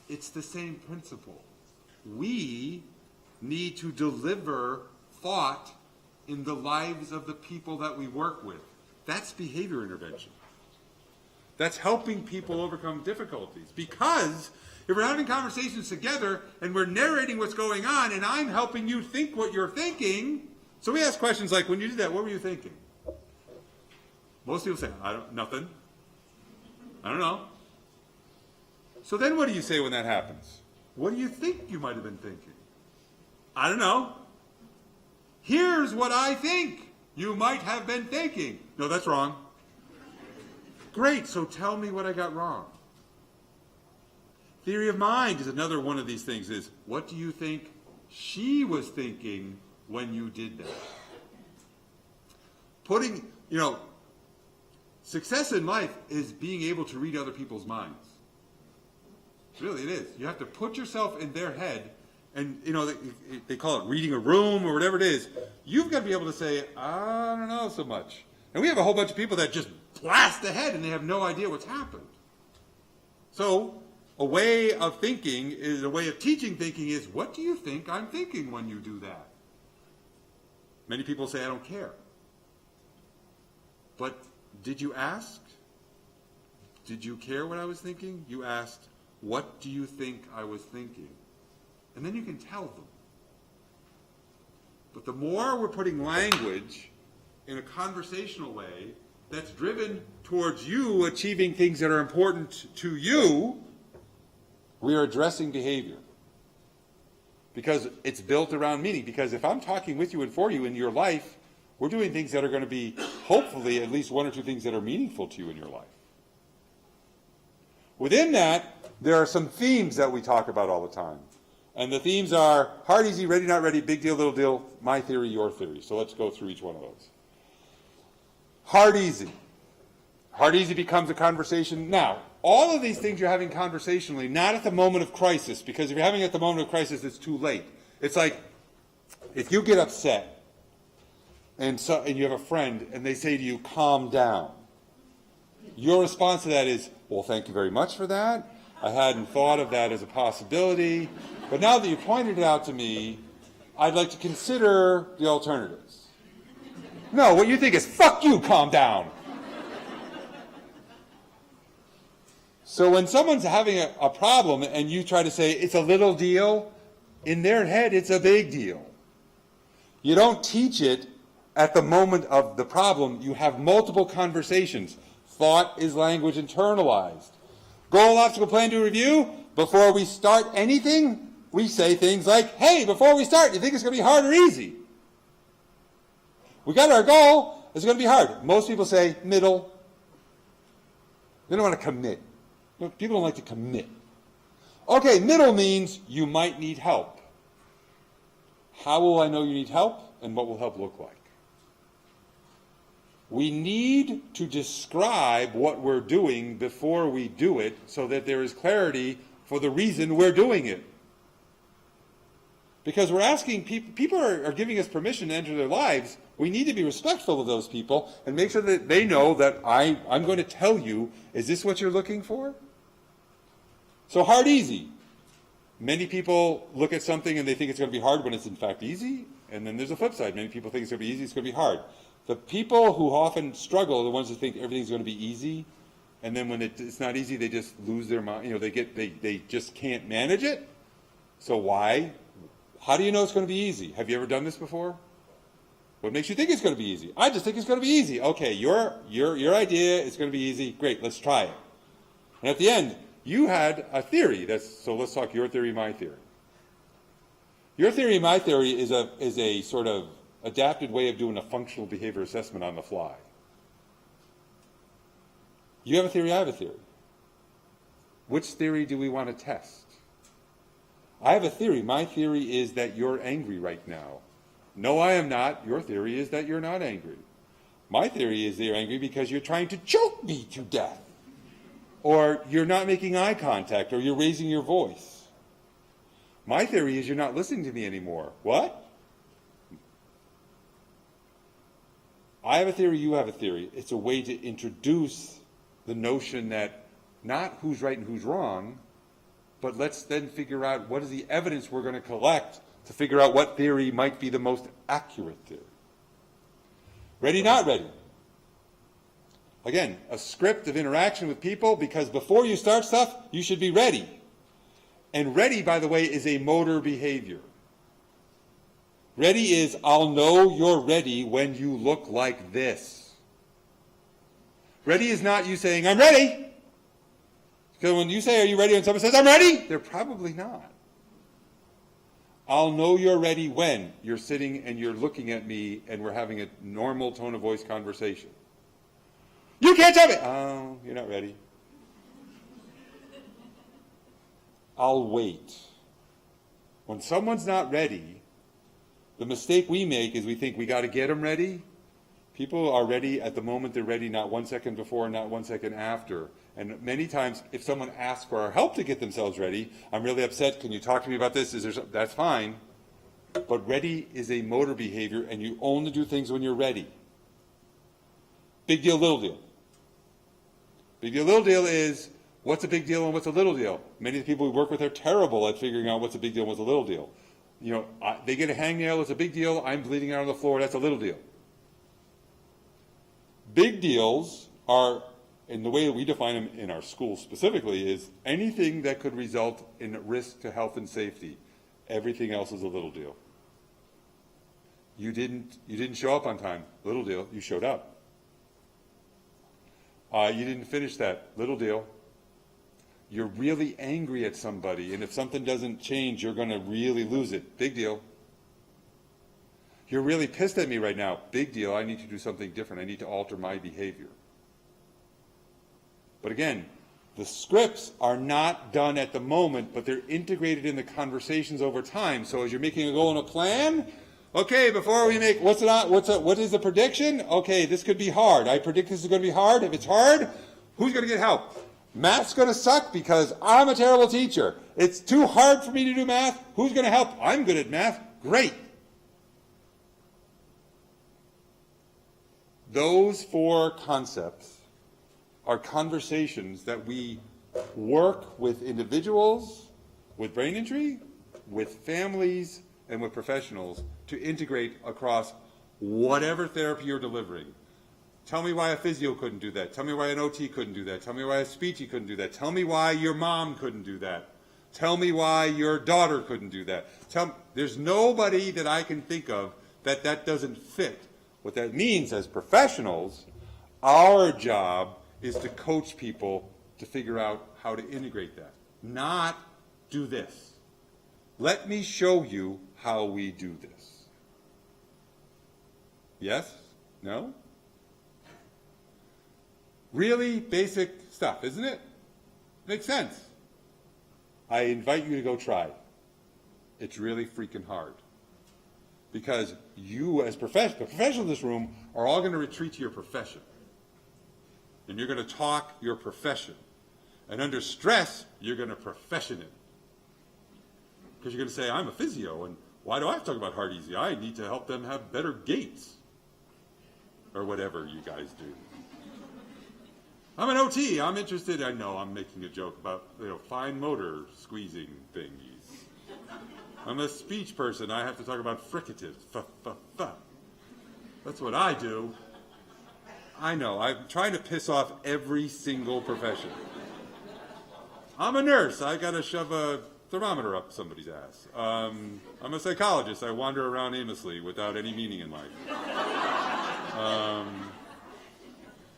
It's the same principle. We need to deliver thought in the lives of the people that we work with. That's behavior intervention. That's helping people overcome difficulties. Because if we're having conversations together and we're narrating what's going on and I'm helping you think what you're thinking, so we ask questions like, when you did that, what were you thinking? Most people say, nothing. I don't know. So then what do you say when that happens? What do you think you might have been thinking? I don't know. Here's what I think you might have been thinking. No, that's wrong. Great, so tell me what I got wrong. Theory of mind is another one of these things, is what do you think she was thinking when you did that? Success in life is being able to read other people's minds. Really, it is. You have to put yourself in their head, and they call it reading a room or whatever it is. You've got to be able to say, I don't know so much. And we have a whole bunch of people that just blast ahead and they have no idea what's happened. So a way of thinking is, a way of teaching thinking is, what do you think I'm thinking when you do that? Many people say, I don't care. But did you ask? Did you care what I was thinking? You asked, what do you think I was thinking? And then you can tell them. But the more we're putting language in a conversational way that's driven towards you achieving things that are important to you, we are addressing behavior. Because it's built around meaning. Because if I'm talking with you and for you in your life, we're doing things that are going to be, hopefully, at least one or two things that are meaningful to you in your life. Within that, there are some themes that we talk about all the time. And the themes are hard, easy, ready, not ready, big deal, little deal, my theory, your theory. So let's go through each one of those. Hard, easy. Hard, easy becomes a conversation. Now, all of these things you're having conversationally, not at the moment of crisis, because if you're having it at the moment of crisis, it's too late. It's like if you get upset and you have a friend and they say to you, calm down. Your response to that is, well, thank you very much for that. I hadn't thought of that as a possibility. But now that you pointed it out to me, I'd like to consider the alternatives. No, what you think is, fuck you, calm down. So when someone's having a problem and you try to say it's a little deal, in their head it's a big deal. You don't teach it at the moment of the problem. You have multiple conversations. Thought is language internalized. Goal, obstacle, plan, do, review. Before we start anything, we say things like, hey, before we start, you think it's going to be hard or easy? We got our goal. It's going to be hard. Most people say middle. They don't want to commit. People don't like to commit. Okay, middle means you might need help. How will I know you need help, and what will help look like? We need to describe what we're doing before we do it so that there is clarity for the reason we're doing it. Because we're asking people are giving us permission to enter their lives. We need to be respectful of those people and make sure that they know that I'm going to tell you, is this what you're looking for? So hard, easy. Many people look at something and they think it's going to be hard when it's in fact easy. And then there's a flip side. Many people think it's going to be easy, it's going to be hard. The people who often struggle are the ones who think everything's going to be easy. And then when it's not easy, they just lose their mind. They just can't manage it. So why? How do you know it's going to be easy? Have you ever done this before? What makes you think it's going to be easy? I just think it's going to be easy. Okay, your idea is going to be easy. Great, let's try it. And at the end, you had a theory. So let's talk your theory, my theory. Your theory, my theory is a sort of adapted way of doing a functional behavior assessment on the fly. You have a theory, I have a theory. Which theory do we want to test? I have a theory. My theory is that you're angry right now. No, I am not. Your theory is that you're not angry. My theory is that you're angry because you're trying to choke me to death. Or you're not making eye contact, or you're raising your voice. My theory is you're not listening to me anymore. What? I have a theory, you have a theory. It's a way to introduce the notion that not who's right and who's wrong, but let's then figure out what is the evidence we're going to collect to figure out what theory might be the most accurate theory. Ready, not ready. Again, a script of interaction with people, because before you start stuff, you should be ready. And ready, by the way, is a motor behavior. Ready is, I'll know you're ready when you look like this. Ready is not you saying, I'm ready. Because when you say, are you ready, and someone says, I'm ready, they're probably not. I'll know you're ready when you're sitting and you're looking at me and we're having a normal tone of voice conversation. You can't tell me. Oh, you're not ready. I'll wait. When someone's not ready, the mistake we make is we think we got to get them ready. People are ready at the moment they're ready, not 1 second before, not 1 second after. And many times, if someone asks for our help to get themselves ready, I'm really upset. Can you talk to me about this? That's fine. But ready is a motor behavior, and you only do things when you're ready. Big deal, little deal. Big deal, little deal is what's a big deal and what's a little deal. Many of the people we work with are terrible at figuring out what's a big deal and what's a little deal. They get a hangnail, it's a big deal. I'm bleeding out on the floor, that's a little deal. Big deals are, in the way that we define them in our school specifically, is anything that could result in risk to health and safety. Everything else is a little deal. You didn't show up on time. Little deal. You showed up. You didn't finish that. Little deal. You're really angry at somebody, and if something doesn't change, you're going to really lose it. Big deal. You're really pissed at me right now. Big deal. I need to do something different. I need to alter my behavior. But again, the scripts are not done at the moment, but they're integrated in the conversations over time. So as you're making a goal and a plan, okay, before we make, what is the prediction? Okay, this could be hard. I predict this is going to be hard. If it's hard, who's going to get help? Math's going to suck because I'm a terrible teacher. It's too hard for me to do math. Who's going to help? I'm good at math. Great. Those 4 concepts are conversations that we work with individuals, with brain injury, with families, and with professionals to integrate across whatever therapy you're delivering. Tell me why a physio couldn't do that. Tell me why an OT couldn't do that. Tell me why a speechy couldn't do that. Tell me why your mom couldn't do that. Tell me why your daughter couldn't do that. There's nobody that I can think of that doesn't fit. What that means as professionals, our job is to coach people to figure out how to integrate that. Not do this. Let me show you how we do this. Yes? No? Really basic stuff, isn't it? Makes sense. I invite you to go try. It's really freaking hard. Because you as the professionals in this room are all going to retreat to your profession. And you're going to talk your profession. And under stress, you're going to profession it. Because you're going to say, I'm a physio, and why do I have to talk about heart easy? I need to help them have better gaits. Or whatever you guys do. I'm an OT. I'm interested. I know I'm making a joke about fine motor squeezing thingies. I'm a speech person. I have to talk about fricatives. That's what I do. I know. I'm trying to piss off every single profession. I'm a nurse. I got to shove a thermometer up somebody's ass. I'm a psychologist. I wander around aimlessly without any meaning in life.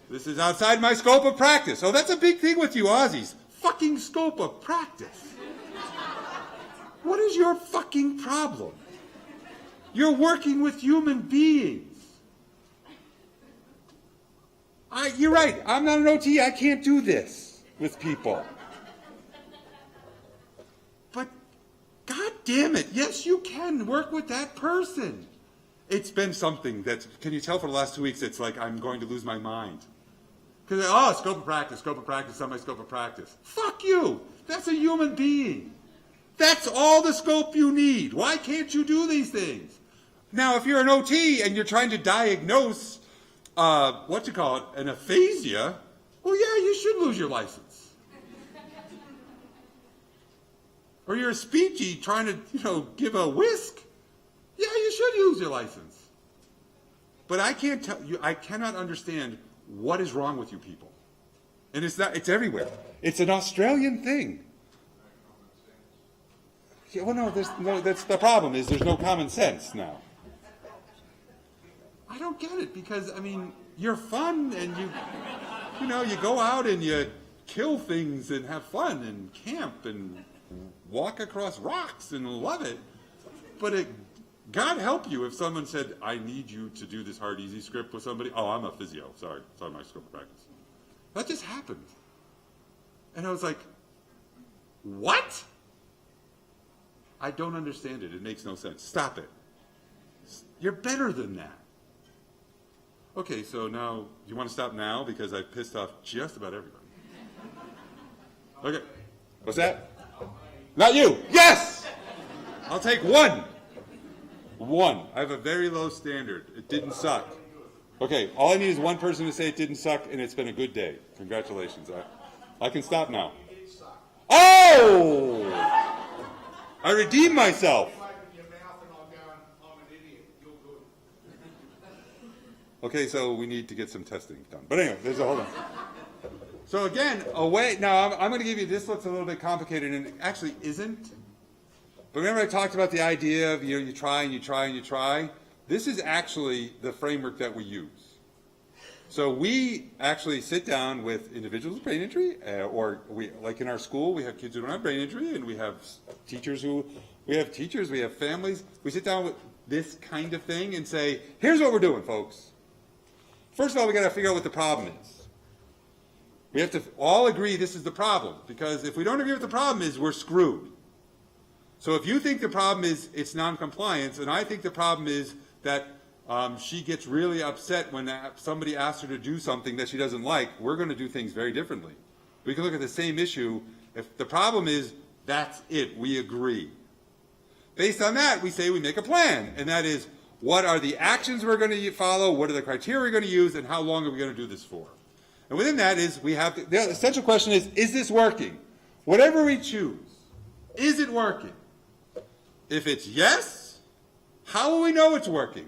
This is outside my scope of practice. Oh, that's a big thing with you Aussies. Fucking scope of practice. What is your fucking problem? You're working with human beings. You're right. I'm not an OT. I can't do this with people. But God damn it. Yes, you can work with that person. It's been something that, can you tell for the last 2 weeks, it's like I'm going to lose my mind. Because, scope of practice, not my scope of practice. Fuck you. That's a human being. That's all the scope you need. Why can't you do these things? Now, if you're an OT and you're trying to diagnose, an aphasia, well, yeah, you should lose your license. Or you're a speechy trying to, give a whisk, yeah, you should lose your license. But I can't tell you, I cannot understand what is wrong with you people. And it's everywhere. It's an Australian thing. Yeah, well, that's the problem, is there's no common sense now. I don't get it, because, you're fun, and you go out and you kill things and have fun and camp and walk across rocks and love it. But God help you if someone said, I need you to do this hard, easy script with somebody. Oh, I'm a physio. Sorry. It's on my scope of practice. That just happened. And I was like, what? I don't understand it. It makes no sense. Stop it. You're better than that. Okay, so now, you want to stop now? Because I pissed off just about everybody. Okay. What's that? Not you. Yes! I'll take one. One. I have a very low standard. It didn't suck. Okay, all I need is one person to say it didn't suck, and it's been a good day. Congratulations. I can stop now. Oh! I redeemed myself. Okay, so we need to get some testing done. But anyway, hold on. So again, now I'm going to give you, this looks a little bit complicated, and it actually isn't. But remember I talked about the idea of, you try and you try and you try? This is actually the framework that we use. So we actually sit down with individuals with brain injury, or we, like in our school, we have kids who don't have brain injury, and we have teachers, we have families. We sit down with this kind of thing and say, here's what we're doing, folks. First of all, we got to figure out what the problem is. We have to all agree this is the problem, because if we don't agree what the problem is, we're screwed. So if you think the problem is it's noncompliance, and I think the problem is that she gets really upset when somebody asks her to do something that she doesn't like, we're going to do things very differently. We can look at the same issue. If the problem is that's it, we agree. Based on that, we say we make a plan, and that is, what are the actions we're going to follow, what are the criteria we're going to use, and how long are we going to do this for? And within that is, we have the essential question is this working? Whatever we choose, is it working? If it's yes, how will we know it's working?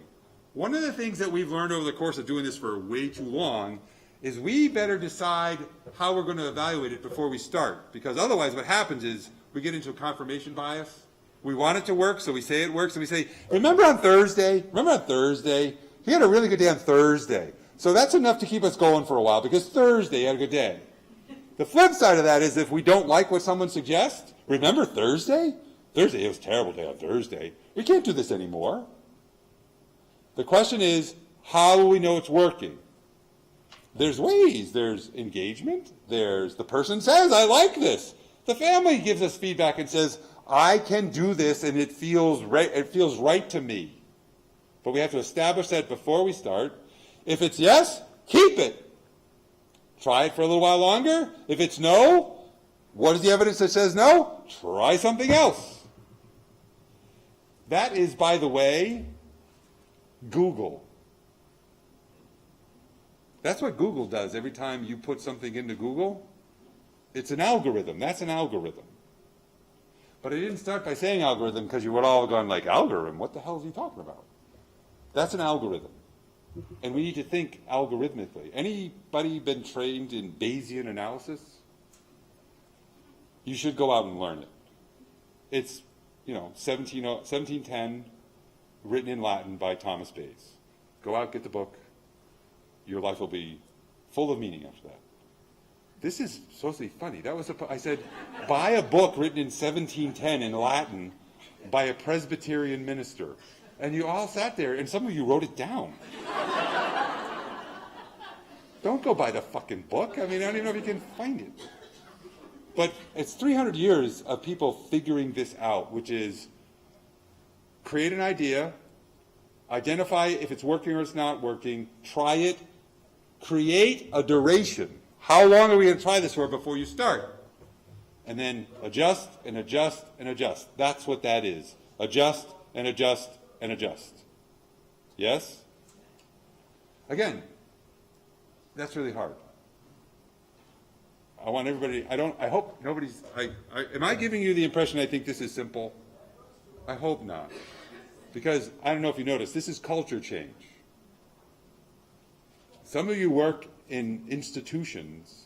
One of the things that we've learned over the course of doing this for way too long is we better decide how we're going to evaluate it before we start, because otherwise what happens is we get into a confirmation bias. We want it to work, so we say it works, and we say, remember on Thursday? He had a really good day on Thursday. So that's enough to keep us going for a while, because Thursday had a good day. The flip side of that is if we don't like what someone suggests, remember Thursday? It was a terrible day on Thursday. We can't do this anymore. The question is, how will we know it's working? There's ways. There's engagement. There's the person says, I like this. The family gives us feedback and says, I can do this and it feels right to me. But we have to establish that before we start. If it's yes, keep it. Try it for a little while longer. If it's no, what is the evidence that says no? Try something else. That is, by the way, Google. That's what Google does every time you put something into Google. It's an algorithm. That's an algorithm. But I didn't start by saying algorithm because you would all gone like, algorithm? What the hell is he talking about? That's an algorithm. And we need to think algorithmically. Anybody been trained in Bayesian analysis? You should go out and learn it. It's, 1710, written in Latin by Thomas Bayes. Go out, get the book. Your life will be full of meaning after that. This is supposed to be funny. I said, buy a book written in 1710 in Latin by a Presbyterian minister. And you all sat there, and some of you wrote it down. Don't go buy the fucking book. I don't even know if you can find it. But it's 300 years of people figuring this out, which is create an idea, identify if it's working or it's not working, try it, create a duration. How long are we going to try this for before you start? And then adjust and adjust and adjust. That's what that is. Adjust and adjust and adjust. Yes? Again, that's really hard. I want everybody, I hope nobody's, am I giving you the impression I think this is simple? I hope not. Because I don't know if you noticed, this is culture change. Some of you work in institutions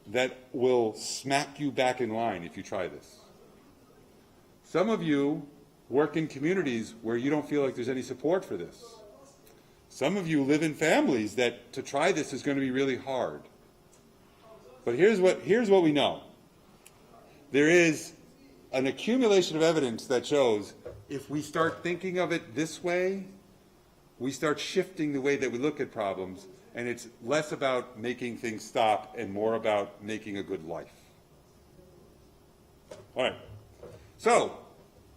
that will smack you back in line if you try this. Some of you work in communities where you don't feel like there's any support for this. Some of you live in families that to try this is going to be really hard. But here's what we know. There is an accumulation of evidence that shows if we start thinking of it this way, we start shifting the way that we look at problems, and it's less about making things stop and more about making a good life. All right. So,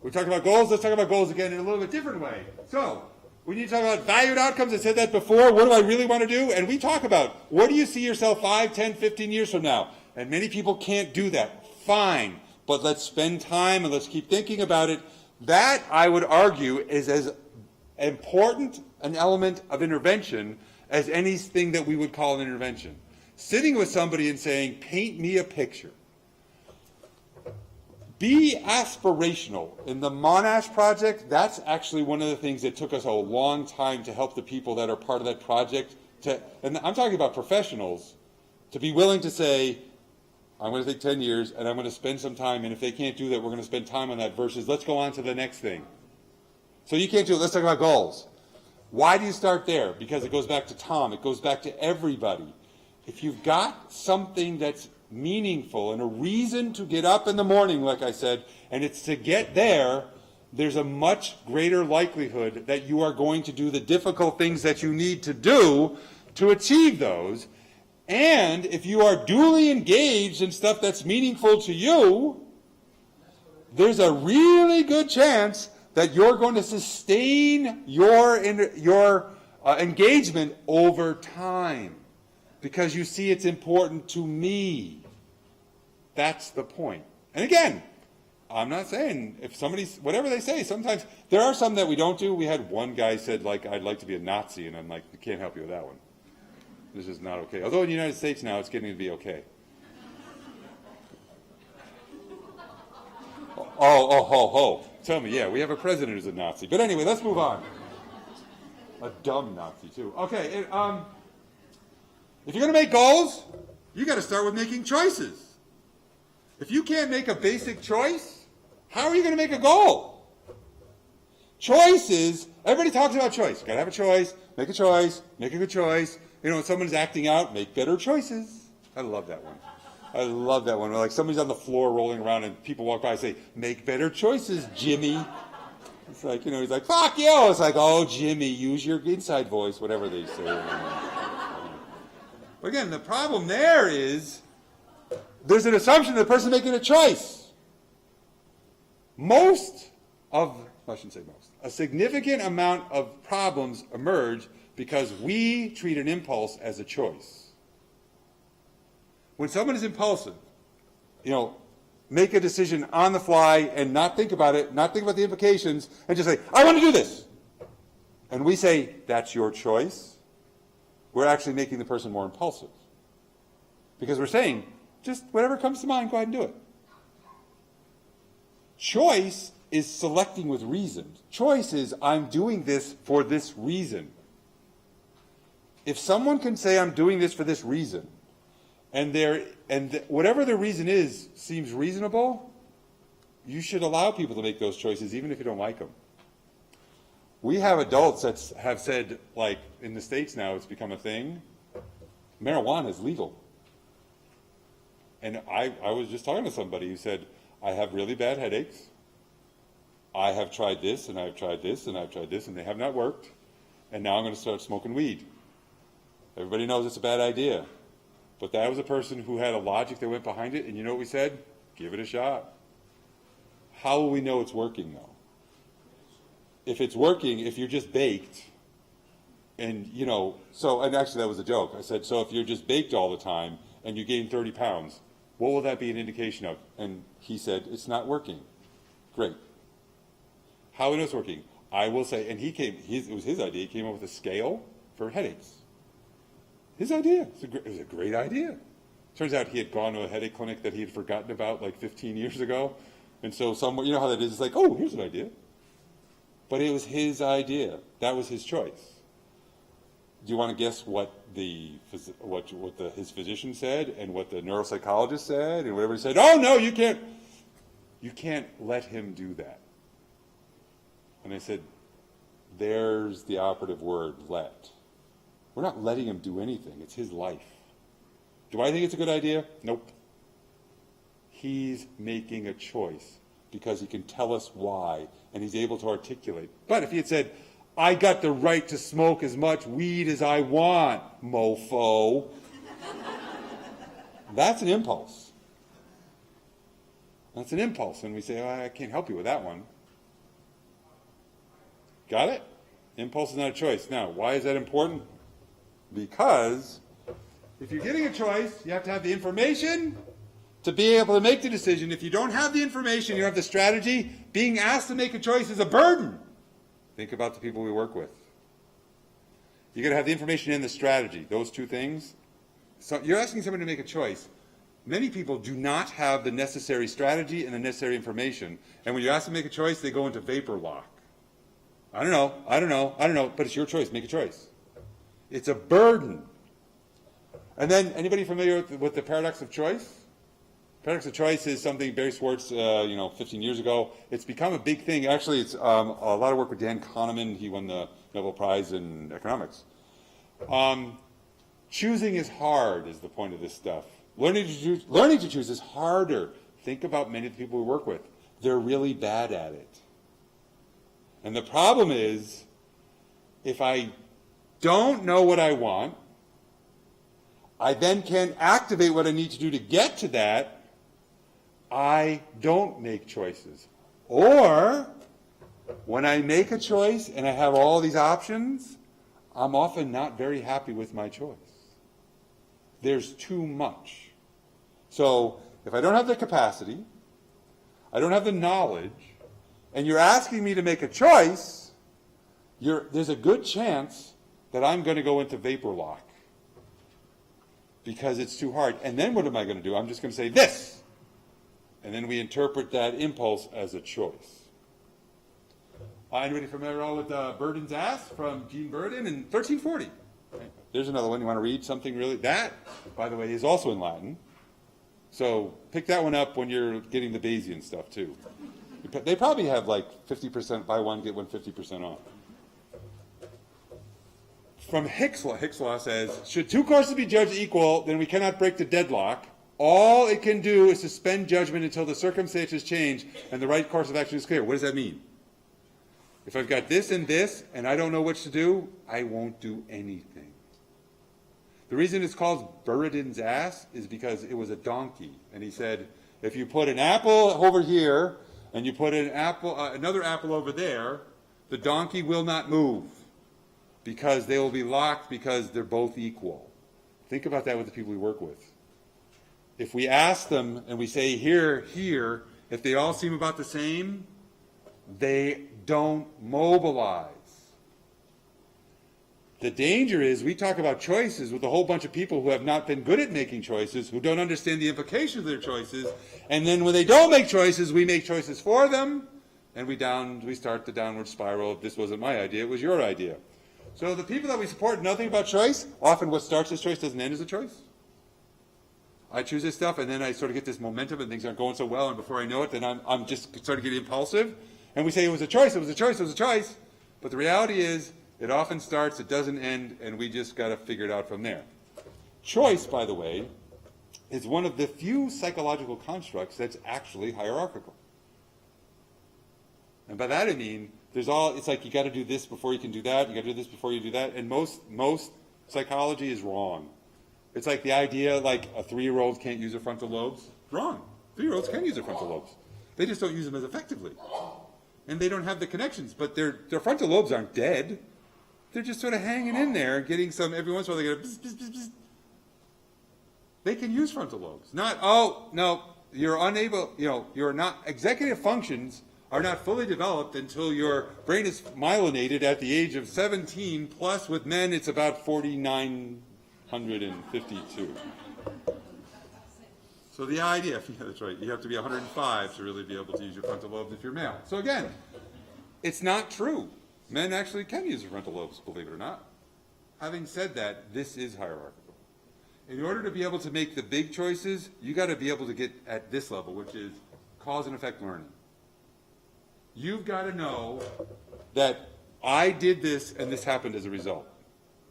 we talked about goals. Let's talk about goals again in a little bit different way. So, we need to talk about valued outcomes. I said that before. What do I really want to do? And we talk about, what do you see yourself 5, 10, 15 years from now? And many people can't do that. Fine. But let's spend time and let's keep thinking about it. That, I would argue, is as important an element of intervention as anything that we would call an intervention. Sitting with somebody and saying, paint me a picture. Be aspirational. In the Monash project, that's actually one of the things that took us a long time to help the people that are part of that project. And I'm talking about professionals, to be willing to say, I'm going to take 10 years and I'm going to spend some time, and if they can't do that, we're going to spend time on that versus let's go on to the next thing. So you can't do it. Let's talk about goals. Why do you start there? Because it goes back to Tom. It goes back to everybody. If you've got something that's meaningful and a reason to get up in the morning, like I said, and it's to get there, there's a much greater likelihood that you are going to do the difficult things that you need to do to achieve those. And if you are duly engaged in stuff that's meaningful to you, there's a really good chance that you're going to sustain your engagement over time because you see it's important to me. That's the point. And again, I'm not saying if somebody's, whatever they say, sometimes there are some that we don't do. We had one guy said, like, I'd like to be a Nazi, and I'm like, we can't help you with that one. This is not okay. Although in the United States now, it's getting to be okay. Oh. Tell me, yeah, we have a president who's a Nazi. But anyway, let's move on. A dumb Nazi, too. Okay, if you're going to make goals, you got to start with making choices. If you can't make a basic choice, how are you going to make a goal? Choices, everybody talks about choice. Got to have a choice, make a good choice. You know, when someone's acting out, make better choices. I love that one. I love that one. Like somebody's on the floor rolling around and people walk by and say, make better choices, Jimmy. It's like, you know, he's like, fuck you. It's like, oh, Jimmy, use your inside voice, whatever they say. But again, the problem there is there's an assumption that the person's making a choice. I shouldn't say most, a significant amount of problems emerge because we treat an impulse as a choice. When someone is impulsive, you know, make a decision on the fly and not think about it, not think about the implications, and just say, I want to do this. And we say, that's your choice. We're actually making the person more impulsive. Because we're saying, just whatever comes to mind, go ahead and do it. Choice is selecting with reason. Choice is, I'm doing this for this reason. If someone can say, I'm doing this for this reason, and whatever the reason is seems reasonable, you should allow people to make those choices, even if you don't like them. We have adults that have said, like in the States now, it's become a thing. Marijuana is legal. And I was just talking to somebody who said, I have really bad headaches. I have tried this, and I've tried this, and I've tried this, and they have not worked. And now I'm going to start smoking weed. Everybody knows it's a bad idea. But that was a person who had a logic that went behind it, and you know what we said? Give it a shot. How will we know it's working, though? If it's working, if you're just baked, and, you know, and actually that was a joke. I said, so if you're just baked all the time and you gain 30 pounds, what will that be an indication of? And he said, it's not working. Great. How we know it's working? I will say, and it was his idea, he came up with a scale for headaches. His idea. It was a great idea. Turns out he had gone to a headache clinic that he had forgotten about like 15 years ago. And so somewhere, you know how that is, it's like, oh, here's an idea. But it was his idea. That was his choice. Do you want to guess what his physician said and what the neuropsychologist said and what everybody said? Oh, no, you can't let him do that. And I said, there's the operative word, let. We're not letting him do anything. It's his life. Do I think it's a good idea? Nope. He's making a choice because he can tell us why, and he's able to articulate. But if he had said, I got the right to smoke as much weed as I want, mofo, that's an impulse. That's an impulse, and we say, oh, I can't help you with that one. Got it? Impulse is not a choice. Now, why is that important? Because if you're getting a choice, you have to have the information to be able to make the decision. If you don't have the information, you have the strategy, being asked to make a choice is a burden. Think about the people we work with. You're going to have the information and the strategy, those two things. So you're asking somebody to make a choice. Many people do not have the necessary strategy and the necessary information. And when you ask them to make a choice, they go into vapor lock. I don't know, but it's your choice. Make a choice. It's a burden. And then, anybody familiar with the paradox of choice? Paradox of choice is something Barry Schwartz, 15 years ago. It's become a big thing. Actually, it's a lot of work with Dan Kahneman. He won the Nobel Prize in economics. Choosing is hard is the point of this stuff. Learning to choose is harder. Think about many of the people we work with. They're really bad at it. And the problem is, if I don't know what I want, I then can't activate what I need to do to get to that, I don't make choices. Or, when I make a choice and I have all these options, I'm often not very happy with my choice. There's too much. So, if I don't have the capacity, I don't have the knowledge, and you're asking me to make a choice, there's a good chance that I'm going to go into vapor lock because it's too hard. And then what am I going to do? I'm just going to say this. And then we interpret that impulse as a choice. Anybody familiar at all with Burden's Ass from Jean Burden in 1340? There's another one. You want to read something really? That, by the way, is also in Latin. So pick that one up when you're getting the Bayesian stuff, too. They probably have like 50% buy one, get one 50% off. From Hick's Law says, should two courses be judged equal, then we cannot break the deadlock. All it can do is suspend judgment until the circumstances change and the right course of action is clear. What does that mean? If I've got this and I don't know which to do, I won't do anything. The reason it's called Buridan's Ass is because it was a donkey. And he said, if you put an apple over here and you put another apple over there, the donkey will not move because they will be locked because they're both equal. Think about that with the people we work with. If we ask them and we say here, if they all seem about the same, they don't mobilize. The danger is we talk about choices with a whole bunch of people who have not been good at making choices, who don't understand the implications of their choices, and then when they don't make choices, we make choices for them, and we start the downward spiral of this wasn't my idea, it was your idea. So the people that we support nothing about choice, often what starts as choice doesn't end as a choice. I choose this stuff, and then I sort of get this momentum, and things aren't going so well, and before I know it, then I'm just starting to get impulsive, and we say it was a choice, it was a choice, it was a choice, but the reality is, it often starts, it doesn't end, and we just got to figure it out from there. Choice, by the way, is one of the few psychological constructs that's actually hierarchical. And by that I mean, it's like you got to do this before you can do that, you got to do this before you do that, and most psychology is wrong. It's like the idea like a 3-year-old can't use their frontal lobes. Wrong. 3-year-olds can use their frontal lobes. They just don't use them as effectively. And they don't have the connections, but their frontal lobes aren't dead. They're just sort of hanging in there and getting some, every once in a while they get a bzz, bzz, bzz, bzz. They can use frontal lobes. Not, oh, no, you're unable, you're not, executive functions are not fully developed until your brain is myelinated at the age of 17, plus with men it's about 4,952. So the idea, yeah, that's right, you have to be 105 to really be able to use your frontal lobes if you're male. So again, it's not true. Men actually can use their frontal lobes, believe it or not. Having said that, this is hierarchical. In order to be able to make the big choices, you got to be able to get at this level, which is cause and effect learning. You've got to know that I did this and this happened as a result.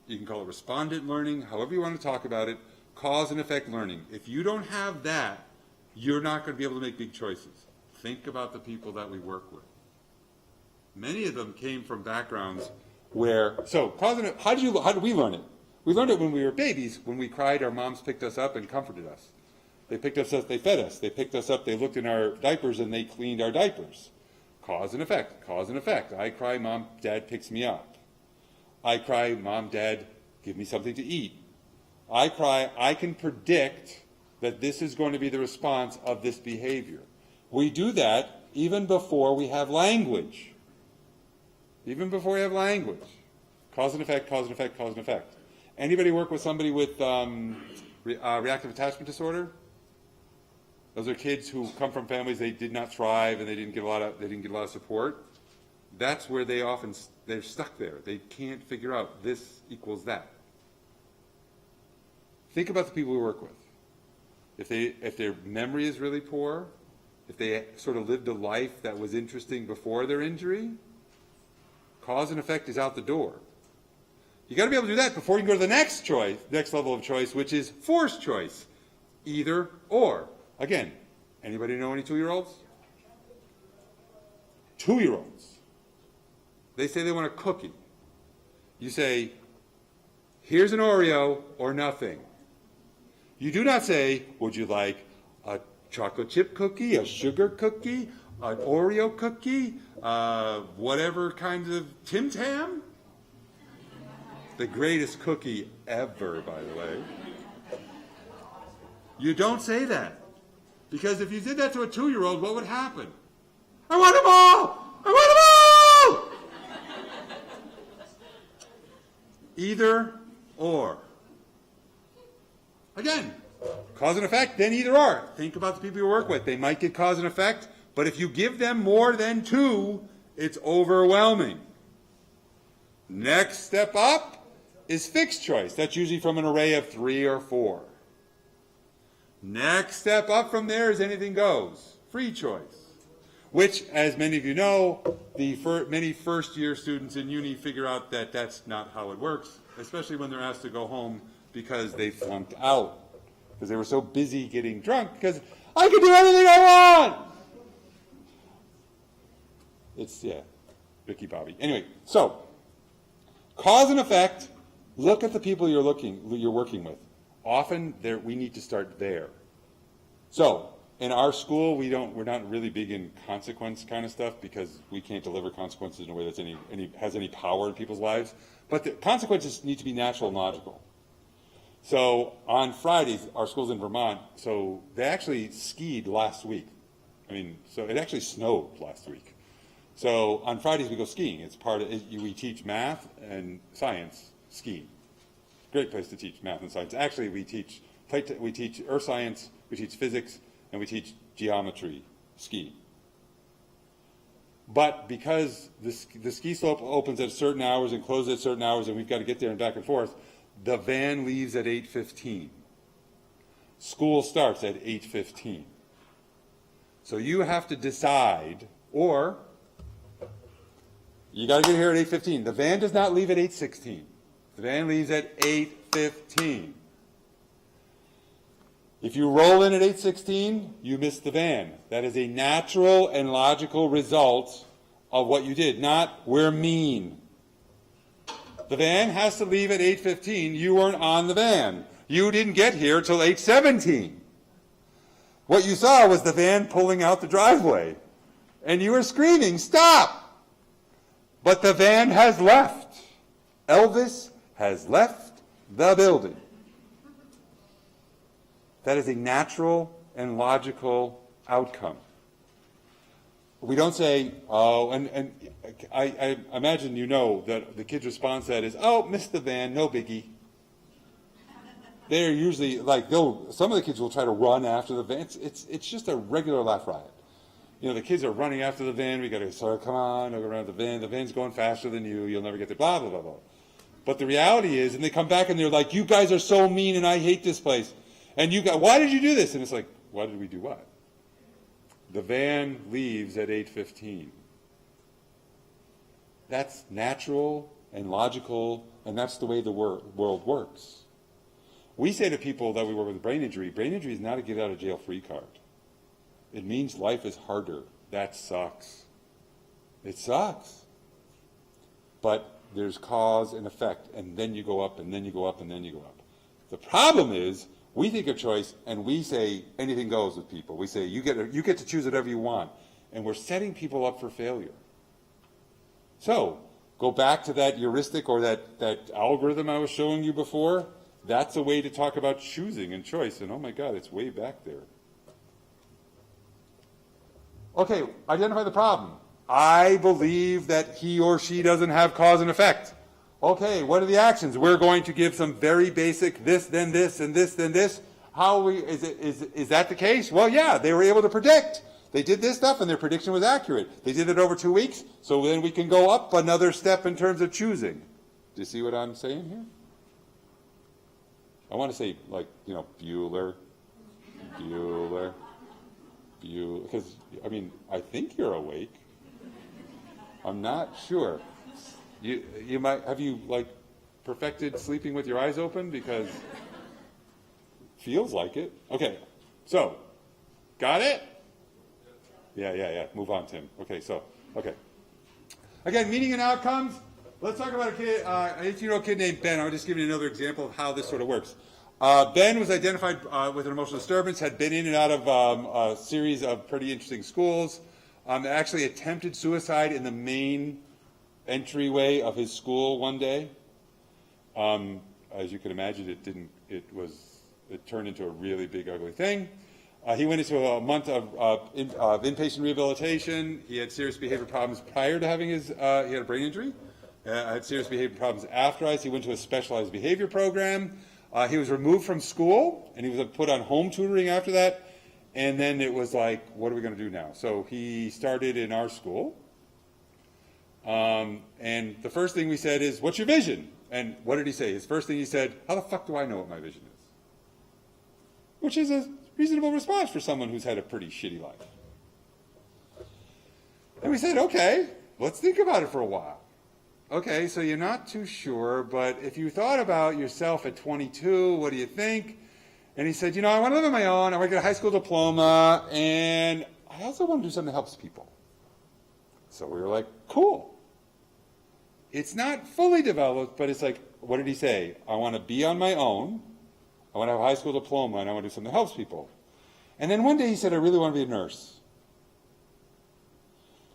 You can call it respondent learning, however you want to talk about it, cause and effect learning. If you don't have that, you're not going to be able to make big choices. Think about the people that we work with. Many of them came from backgrounds where, how did we learn it? We learned it when we were babies. When we cried, our moms picked us up and comforted us. They picked us up, they fed us. They picked us up, they looked in our diapers, and they cleaned our diapers. Cause and effect, cause and effect. I cry, mom, dad picks me up. I cry, mom, dad, give me something to eat. I cry, I can predict that this is going to be the response of this behavior. We do that even before we have language. Even before we have language. Cause and effect, cause and effect, cause and effect. Anybody work with somebody with reactive attachment disorder? Those are kids who come from families they did not thrive and they didn't get a lot of support. That's where they're stuck there. They can't figure out this equals that. Think about the people we work with. If their memory is really poor, if they sort of lived a life that was interesting before their injury, Cause and effect is out the door. You got to be able to do that before you can go to the next choice, next level of choice, which is forced choice. Either or. Again, anybody know any 2-year-olds? 2-year-olds. They say they want a cookie. You say, here's an Oreo or nothing. You do not say, would you like a chocolate chip cookie, a sugar cookie, an Oreo cookie, whatever kind of Tim Tam? The greatest cookie ever, by the way. You don't say that. Because if you did that to a 2-year-old, what would happen? I want them all! I want them all! Either or. Again, cause and effect, then either or. Think about the people you work with. They might get cause and effect, but if you give them more than 2, it's overwhelming. Next step up is fixed choice. That's usually from an array of 3 or 4. Next step up from there is anything goes, free choice, which, as many of you know, many first-year students in uni figure out that that's not how it works, especially when they're asked to go home because they flunked out, because they were so busy getting drunk, because I can do anything I want! It's, yeah, Ricky Bobby. Anyway, so, cause and effect, look at the people you're working with. Often we need to start there. So in our school, we're not really big in consequence kind of stuff because we can't deliver consequences in a way that's has any power in people's lives. But the consequences need to be natural and logical. So on Fridays, our school's in Vermont, so they actually skied last week. So it actually snowed last week. So on Fridays we go skiing. It's part of we teach math and science skiing. Great place to teach math and science. Actually, we teach earth science, we teach physics, and we teach geometry skiing. But because the ski slope opens at certain hours and closes at certain hours, and we've got to get there and back and forth, the van leaves at 8:15. School starts at 8:15. So you have to decide, or you got to get here at 8:15. The van does not leave at 8:16. The van leaves at 8:15. If you roll in at 8:16, you miss the van. That is a natural and logical result of what you did, not we're mean. The van has to leave at 8:15. You weren't on the van. You didn't get here till 8:17. What you saw was the van pulling out the driveway. And you were screaming, stop! But the van has left. Elvis has left the building. That is a natural and logical outcome. We don't say, oh, and I imagine you know that the kid's response to that is, oh, missed the van, no biggie. They're usually like, some of the kids will try to run after the van. It's just a regular laugh riot. The kids are running after the van. We got to say, come on, go around the van. The van's going faster than you. You'll never get there, blah, blah, blah, blah. But the reality is, and they come back and they're like, you guys are so mean and I hate this place. And why did you do this? And it's like, why did we do what? The van leaves at 8:15. That's natural and logical, and that's the way the world works. We say to people that we work with brain injury is not a get out of jail free card. It means life is harder. That sucks. It sucks. But there's cause and effect, and then you go up, and then you go up, and then you go up. The problem is, we think of choice, and we say anything goes with people. We say you get to choose whatever you want, and we're setting people up for failure. So go back to that heuristic or that algorithm I was showing you before. That's a way to talk about choosing and choice, and oh my God, it's way back there. Okay, identify the problem. I believe that he or she doesn't have cause and effect. Okay, what are the actions? We're going to give some very basic this, then this, and this, then this. Is that the case? Well, yeah, they were able to predict. They did this stuff and their prediction was accurate. They did it over 2 weeks, so then we can go up another step in terms of choosing. Do you see what I'm saying here? I want to say, Bueller, because, I think you're awake. I'm not sure. You might, have you like perfected sleeping with your eyes open? Because feels like it. Okay, so, got it? Yeah. Move on, Tim. Okay, Again, meaning and outcomes. Let's talk about a kid, an 18-year-old kid named Ben. I'll just give you another example of how this sort of works. Ben was identified with an emotional disturbance, had been in and out of a series of pretty interesting schools, actually attempted suicide in the main entryway of his school one day. As you can imagine, it turned into a really big, ugly thing. He went into a month of inpatient rehabilitation. He had serious behavior problems prior to having he had a brain injury. Had serious behavior problems afterwards. He went to a specialized behavior program. He was removed from school, and he was put on home tutoring after that. And then it was like, what are we going to do now? So he started in our school. And the first thing we said is, what's your vision? And what did he say? His first thing he said, how the fuck do I know what my vision is? Which is a reasonable response for someone who's had a pretty shitty life. And we said, okay, let's think about it for a while. Okay, so you're not too sure, but if you thought about yourself at 22, what do you think? And he said, I want to live on my own, I want to get a high school diploma, and I also want to do something that helps people. So we were like, cool. It's not fully developed, but it's like, what did he say? I want to be on my own, I want to have a high school diploma, and I want to do something that helps people. And then one day he said, I really want to be a nurse.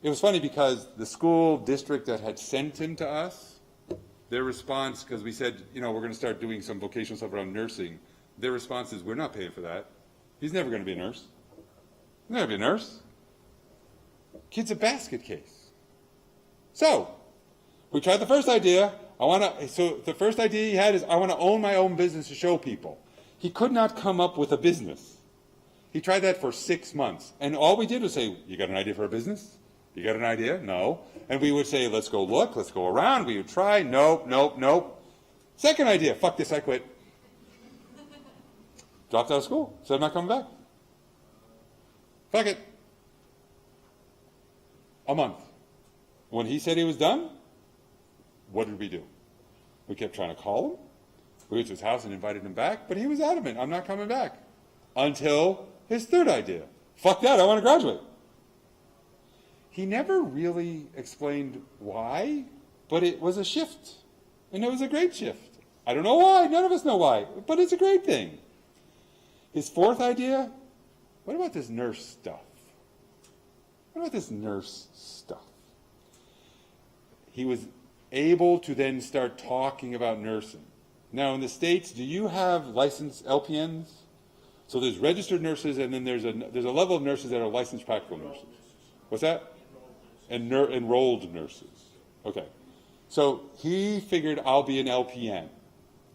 It was funny because the school district that had sent him to us, their response, because we said, we're going to start doing some vocational stuff around nursing, their response is, we're not paying for that. He's never going to be a nurse. He's never going to be a nurse. Kid's a basket case. So, we tried the first idea. So the first idea he had is, I want to own my own business to show people. He could not come up with a business. He tried that for 6 months. And all we did was say, you got an idea for a business? You got an idea? No. And we would say, let's go look, let's go around. We would try, nope. Second idea, fuck this, I quit. Dropped out of school, said I'm not coming back. Fuck it. A month. When he said he was done, what did we do? We kept trying to call him. We went to his house and invited him back, but he was adamant, I'm not coming back. Until his third idea. Fuck that, I want to graduate. He never really explained why, but it was a shift. And it was a great shift. I don't know why, none of us know why, but it's a great thing. His fourth idea, what about this nurse stuff? He was able to then start talking about nursing. Now in the States, do you have licensed LPNs? So there's registered nurses, and then there's a level of nurses that are licensed practical nurses. What's that? And enrolled nurses. Okay. So he figured, I'll be an LPN.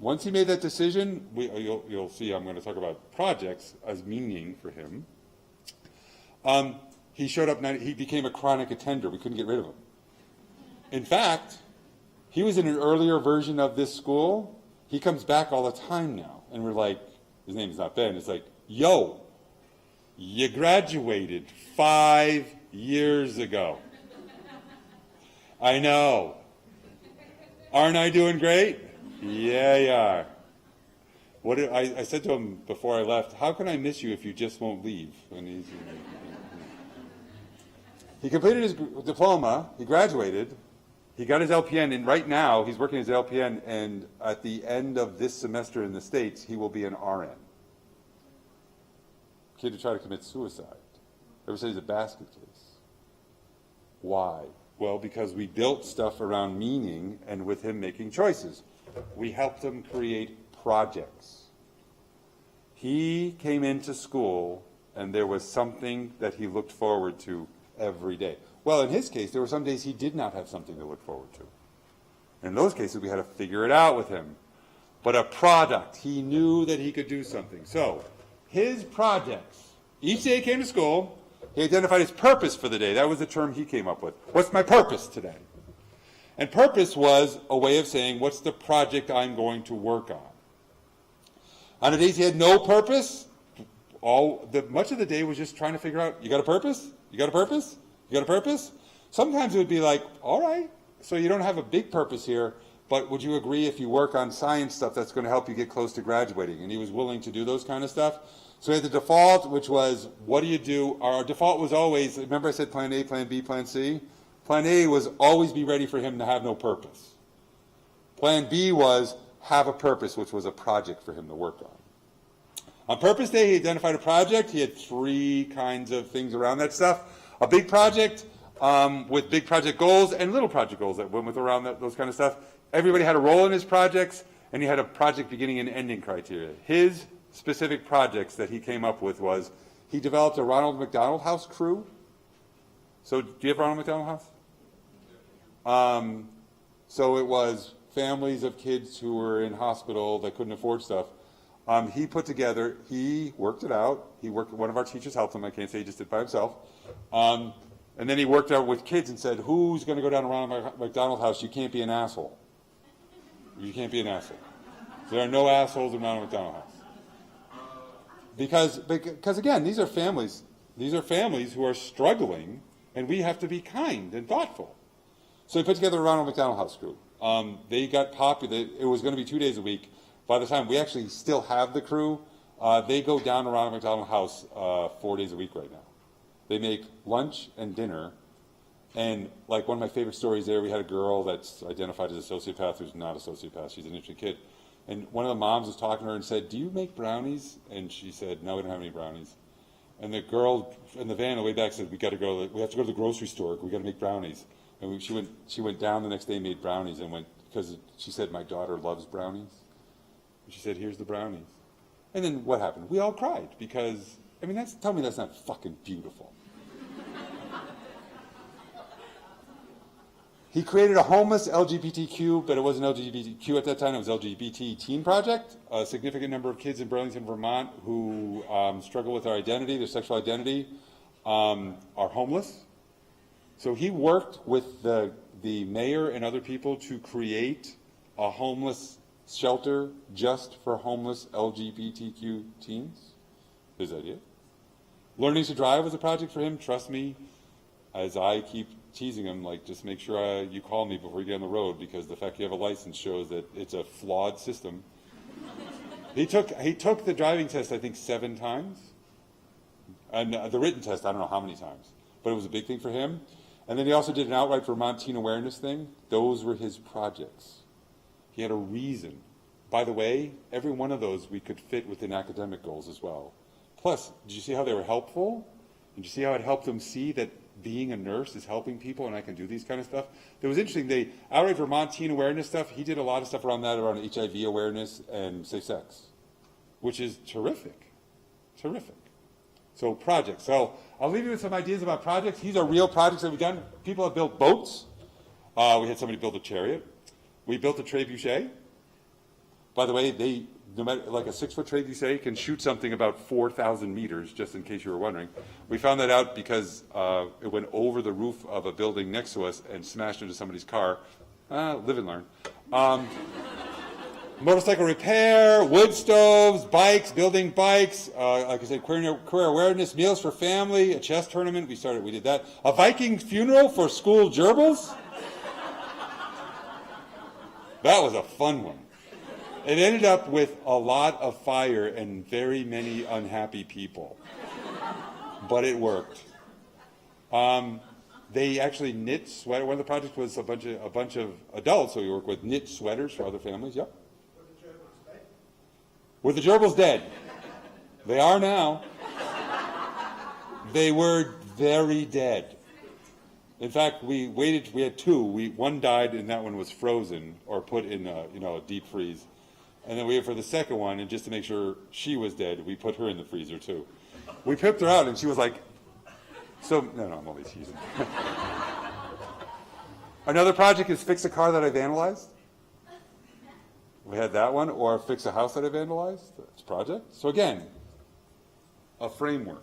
Once he made that decision, you'll see I'm going to talk about projects as meaning for him. He showed up, he became a chronic attender. We couldn't get rid of him. In fact, he was in an earlier version of this school. He comes back all the time now. And we're like, his name's not Ben. It's like, yo, you graduated 5 years ago. I know. Aren't I doing great? Yeah, you are. I said to him before I left, how can I miss you if you just won't leave? And he completed his diploma. He graduated. He got his LPN, and right now he's working as an LPN, and at the end of this semester in the States, he will be an RN. Kid who tried to commit suicide. Ever said he's a basket case. Why? Well, because we built stuff around meaning and with him making choices. We helped him create projects. He came into school and there was something that he looked forward to every day. Well, in his case, there were some days he did not have something to look forward to. In those cases, we had to figure it out with him. But a product, he knew that he could do something. So, his projects, each day he came to school, he identified his purpose for the day. That was the term he came up with. What's my purpose today? And purpose was a way of saying, what's the project I'm going to work on? On the days he had no purpose, much of the day was just trying to figure out, you got a purpose? You got a purpose? You got a purpose? Sometimes it would be like, all right, so you don't have a big purpose here, but would you agree if you work on science stuff, that's going to help you get close to graduating? And he was willing to do those kind of stuff. So we had the default, which was, what do you do? Our default was always, remember I said plan A, plan B, plan C? Plan A was always be ready for him to have no purpose. Plan B was have a purpose, which was a project for him to work on. On purpose day, he identified a project. He had 3 kinds of things around that stuff. A big project with big project goals and little project goals that went with around those kind of stuff. Everybody had a role in his projects, and he had a project beginning and ending criteria. His specific projects that he came up with was he developed a Ronald McDonald House crew. So do you have Ronald McDonald House? So it was families of kids who were in hospital that couldn't afford stuff. He put together, he worked it out. One of our teachers helped him. I can't say he just did it by himself. And then he worked out with kids and said, who's going to go down to Ronald McDonald House? You can't be an asshole. You can't be an asshole. There are no assholes in Ronald McDonald House. Because again, these are families. These are families who are struggling, and we have to be kind and thoughtful. So he put together a Ronald McDonald House crew. They got popular. It was going to be 2 days a week. By the time we actually still have the crew, they go down to Ronald McDonald House 4 days a week right now. They make lunch and dinner. And like one of my favorite stories there, we had a girl that's identified as a sociopath who's not a sociopath. She's an interesting kid. And one of the moms was talking to her and said, do you make brownies? And she said, no, we don't have any brownies. And the girl in the van on the way back said, we have to go to the grocery store. We got to make brownies. And she went down the next day and made brownies and went, because she said, my daughter loves brownies. And she said, here's the brownies. And then what happened? We all cried because, I mean, tell me that's not fucking beautiful. He created a homeless LGBTQ, but it wasn't LGBTQ at that time, it was LGBT teen project. A significant number of kids in Burlington, Vermont who struggle with their identity, their sexual identity, are homeless. So he worked with the mayor and other people to create a homeless shelter just for homeless LGBTQ teens. His idea. Learning to drive was a project for him. Trust me, as I keep teasing him, like, just make sure you call me before you get on the road, because the fact you have a license shows that it's a flawed system. He took the driving test, I think, 7 times. And the written test, I don't know how many times. But it was a big thing for him. And then he also did an outright Vermont teen awareness thing. Those were his projects. He had a reason. By the way, every one of those we could fit within academic goals as well. Plus, did you see how they were helpful? Did you see how it helped them see that being a nurse is helping people and I can do these kind of stuff? It was interesting. They outright Vermont teen awareness stuff, he did a lot of stuff around that, around HIV awareness and safe sex, which is terrific. Terrific. So projects. So I'll leave you with some ideas about projects. These are real projects that we've done. People have built boats. We had somebody build a chariot. We built a trebuchet. By the way, no matter, like a 6-foot trebuchet can shoot something about 4,000 meters, just in case you were wondering. We found that out because it went over the roof of a building next to us and smashed into somebody's car. Live and learn. Motorcycle repair, wood stoves, bikes, building bikes, like I said, career awareness, meals for family, a chess tournament, we did that. A Viking funeral for school gerbils. That was a fun one. It ended up with a lot of fire and very many unhappy people, but it worked. They actually knit sweater. One of the projects was a bunch of adults, so we work with knit sweaters for other families. Yep. Were the gerbils dead? They are now. They were very dead. In fact, we had 2. One died and that one was frozen or put in a deep freeze. And then we waited for the second one, and just to make sure she was dead, we put her in the freezer too. We picked her out and she was like, no, I'm only teasing. Another project is fix a car that I vandalized. We had that one, or fix a house that I vandalized. That's a project. So again, a framework.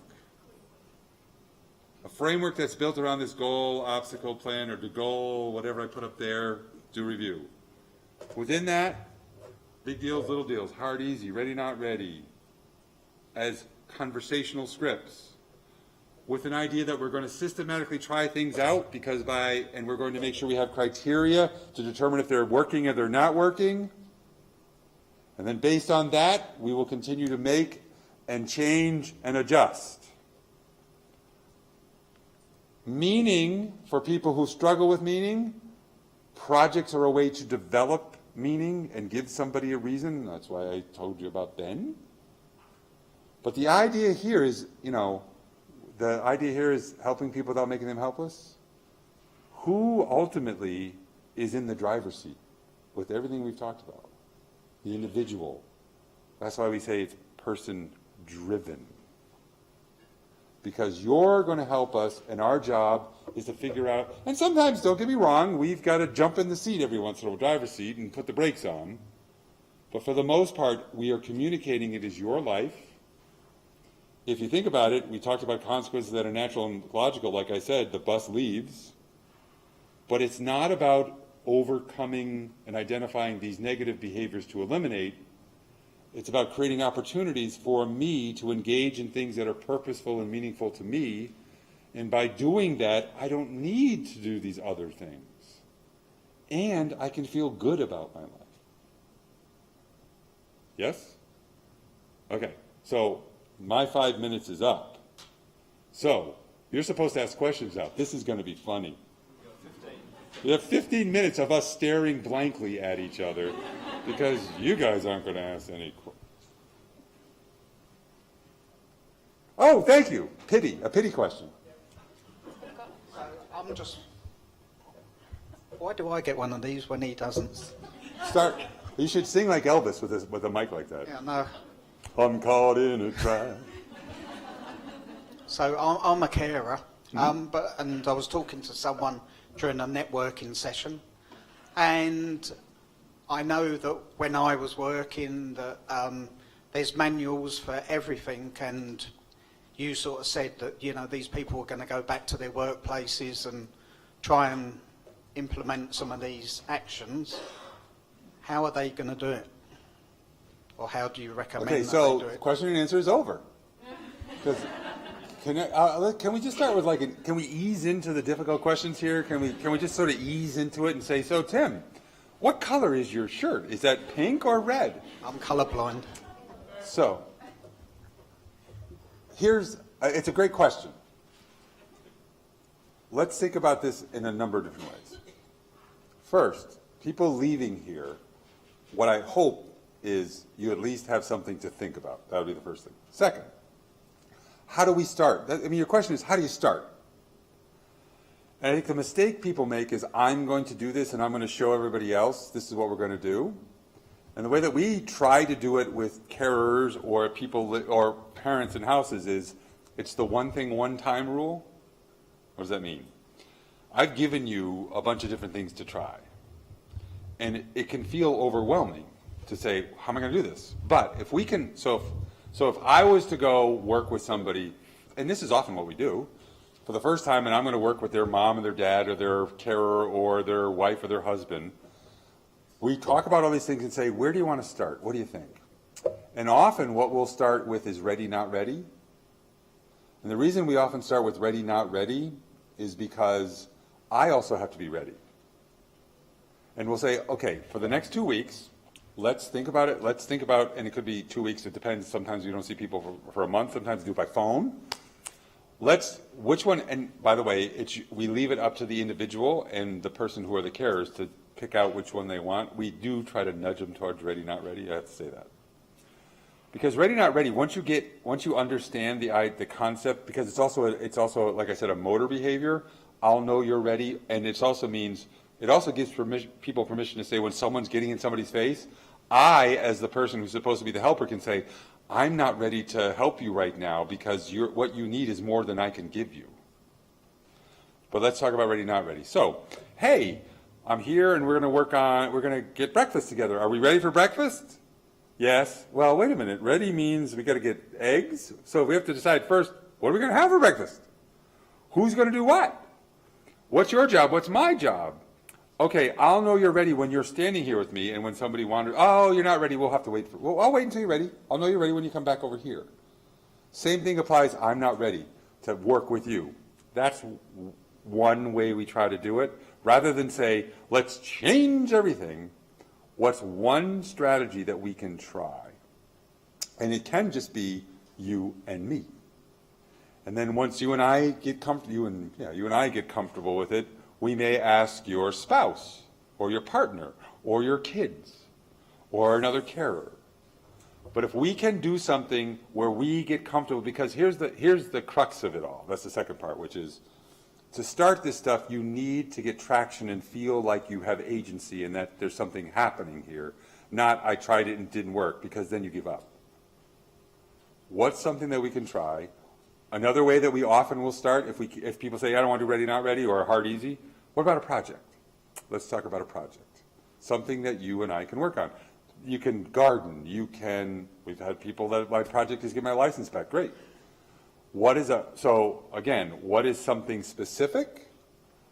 A framework that's built around this goal, obstacle plan, or the goal, whatever I put up there, do review. Within that, big deals, little deals, hard, easy, ready, not ready, as conversational scripts. with an idea that we're going to systematically try things out and we're going to make sure we have criteria to determine if they're working or they're not working. And then based on that, we will continue to make and change and adjust. Meaning, for people who struggle with meaning, projects are a way to develop meaning and give somebody a reason. That's why I told you about Ben. But the idea here is, the idea here is helping people without making them helpless. Who ultimately is in the driver's seat with everything we've talked about? The individual. That's why we say it's person-driven. Because you're going to help us, and our job is to figure out, and sometimes, don't get me wrong, we've got to jump in the seat every once in a while, driver's seat, and put the brakes on. But for the most part, we are communicating it is your life. If you think about it, we talked about consequences that are natural and logical. Like I said, the bus leaves. But it's not about overcoming and identifying these negative behaviors to eliminate. It's about creating opportunities for me to engage in things that are purposeful and meaningful to me. And by doing that, I don't need to do these other things. And I can feel good about my life. Yes? Okay, so my 5 minutes is up. So, you're supposed to ask questions now. This is going to be funny. We have 15 minutes of us staring blankly at each other because you guys aren't going to ask any questions. Oh, thank you. A pity question. I'm just... Why do I get one of these when he doesn't? You should sing like Elvis with a mic like that. Yeah, no. I'm caught in a trap. So I'm a carer, and I was talking to someone during a networking session, and I know that when I was working that there's manuals for everything, and you sort of said that these people are going to go back to their workplaces and try and implement some of these actions. How are they going to do it? Or how do you recommend that they do it? Question and answer is over. Can we just start with can we ease into the difficult questions here? Can we just sort of ease into it and say, so Tim, what color is your shirt? Is that pink or red? I'm colorblind. So, it's a great question. Let's think about this in a number of different ways. First, people leaving here, what I hope is you at least have something to think about. That would be the first thing. Second, how do we start? Your question is, how do you start? And I think the mistake people make is, I'm going to do this and I'm going to show everybody else this is what we're going to do. And the way that we try to do it with carers or people or parents in houses is, it's the one thing, one time rule. What does that mean? I've given you a bunch of different things to try. And it can feel overwhelming to say, how am I going to do this? But if we can, so if I was to go work with somebody, and this is often what we do, for the first time, and I'm going to work with their mom and their dad or their carer or their wife or their husband, we talk about all these things and say, where do you want to start? What do you think? And often what we'll start with is ready, not ready. And the reason we often start with ready, not ready is because I also have to be ready. And we'll say, okay, for the next 2 weeks, let's think about it. Let's think about, and it could be 2 weeks. It depends. Sometimes we don't see people for a month. Sometimes we do it by phone. Which one, and by the way, we leave it up to the individual and the person who are the carers to pick out which one they want. We do try to nudge them towards ready, not ready. I have to say that. Because ready, not ready, once you understand the concept, because it's also, like I said, a motor behavior, I'll know you're ready, and it also gives people permission to say when someone's getting in somebody's face, I, as the person who's supposed to be the helper, can say, I'm not ready to help you right now because what you need is more than I can give you. But let's talk about ready, not ready. So, hey, I'm here and we're going to get breakfast together. Are we ready for breakfast? Yes. Well, wait a minute. Ready means we got to get eggs. So we have to decide first, what are we going to have for breakfast? Who's going to do what? What's your job? What's my job? Okay, I'll know you're ready when you're standing here with me and when somebody wanders, oh, you're not ready, we'll have to wait I'll wait until you're ready. I'll know you're ready when you come back over here. Same thing applies, I'm not ready. to work with you. That's one way we try to do it. Rather than say, let's change everything, what's one strategy that we can try? And it can just be you and me. And then once you and I get comfortable with it, we may ask your spouse or your partner or your kids or another carer. But if we can do something where we get comfortable, because here's the crux of it all. That's the second part, which is to start this stuff, you need to get traction and feel like you have agency and that there's something happening here. Not, I tried it and it didn't work, because then you give up. What's something that we can try? Another way that we often will start, if people say, I don't want to do ready, not ready, or hard, easy, what about a project? Let's talk about a project. Something that you and I can work on. You can garden, we've had people that my project is get my license back, great. What is something specific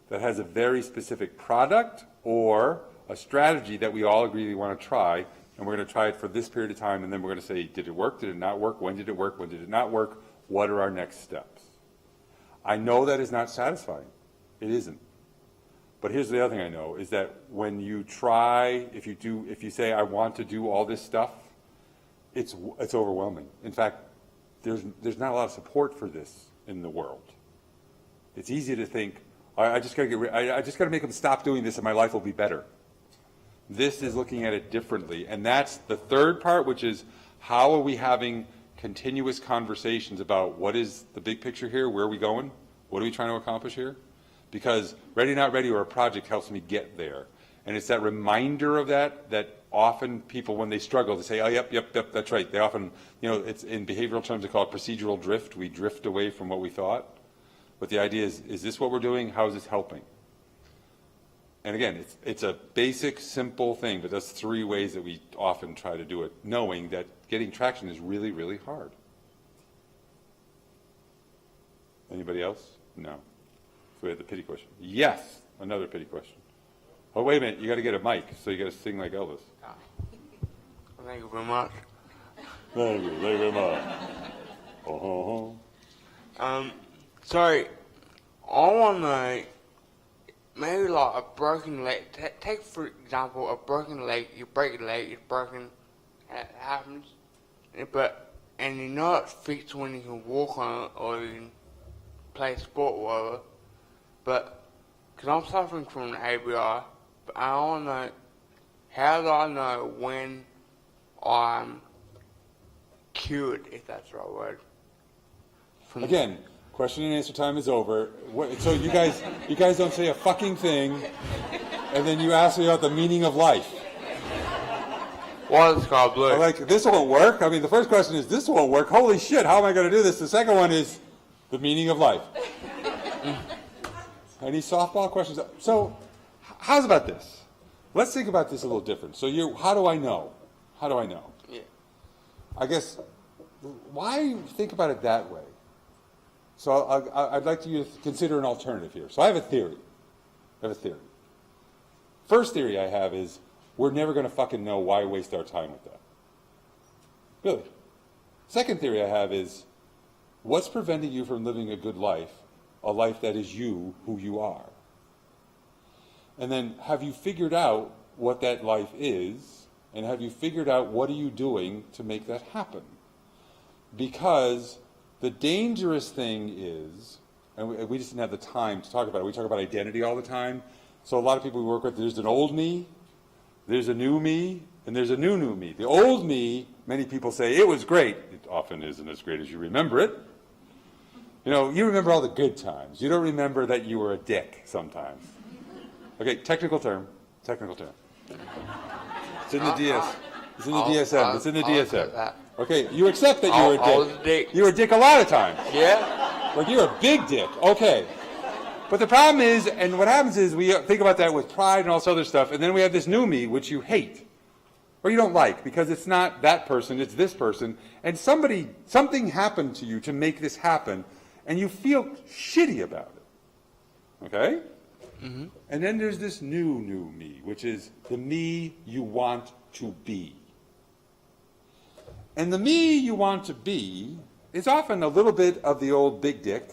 that has a very specific product or a strategy that we all agree we want to try, and we're going to try it for this period of time, and then we're going to say, did it work, did it not work, when did it work, when did it not work, what are our next steps? I know that is not satisfying. It isn't. But here's the other thing I know, is that when you try, if you say, I want to do all this stuff, it's overwhelming. In fact, there's not a lot of support for this in the world. It's easy to think, I just got to make them stop doing this and my life will be better. This is looking at it differently. And that's the third part, which is how are we having continuous conversations about what is the big picture here, where are we going, what are we trying to accomplish here? Because ready, not ready, or a project helps me get there. And it's that reminder of that often people, when they struggle, they say, oh, yep, that's right. They often, it's in behavioral terms, they call it procedural drift. We drift away from what we thought. But the idea is this what we're doing? How is this helping? And again, it's a basic, simple thing, but that's 3 ways that we often try to do it, knowing that getting traction is really, really hard. Anybody else? No. So we had the pity question. Yes, another pity question. Oh, wait a minute, you got to get a mic, so you got to sing like Elvis. Thank you very much. Thank you very much. Sorry, I want to maybe like a broken leg. Take for example a broken leg. You break a leg, it's broken. It happens, and you know it's fixed when you can walk on it or you can play sport or whatever. But because I'm suffering from an ABI, but I don't know, how do I know when I'm cured, if that's the right word? Again, question and answer time is over. So you guys don't say a fucking thing, and then you ask me about the meaning of life. Why is the sky blue? I'm like, this won't work. I mean, the first question is, this won't work. Holy shit, how am I going to do this? The second one is the meaning of life. Any softball questions? So, how's about this? Let's think about this a little different. So, how do I know? How do I know? Yeah. I guess, why think about it that way? So, I'd like you to consider an alternative here. So, I have a theory. First theory I have is, we're never going to fucking know why waste our time with that. Really. Second theory I have is, what's preventing you from living a good life, a life that is you, who you are? And then, have you figured out what that life is, and have you figured out what are you doing to make that happen? Because the dangerous thing is, and we just didn't have the time to talk about it, we talk about identity all the time. So a lot of people we work with, there's an old me, there's a new me, and there's a new me. The old me, many people say, it was great. It often isn't as great as you remember it. You remember all the good times. You don't remember that you were a dick sometimes. Okay, technical term. It's in the DS. It's in the DSM. It's in the DSM. Okay, you accept that you were a dick. I was a dick. You were a dick a lot of times. Yeah. Like, you're a big dick. Okay. But the problem is, and what happens is, we think about that with pride and all this other stuff, and then we have this new me, which you hate. Or you don't like, because it's not that person, it's this person, and something happened to you to make this happen, and you feel shitty about it. Okay? Mm-hmm. And then there's this new me, which is the me you want to be. And the me you want to be is often a little bit of the old big dick,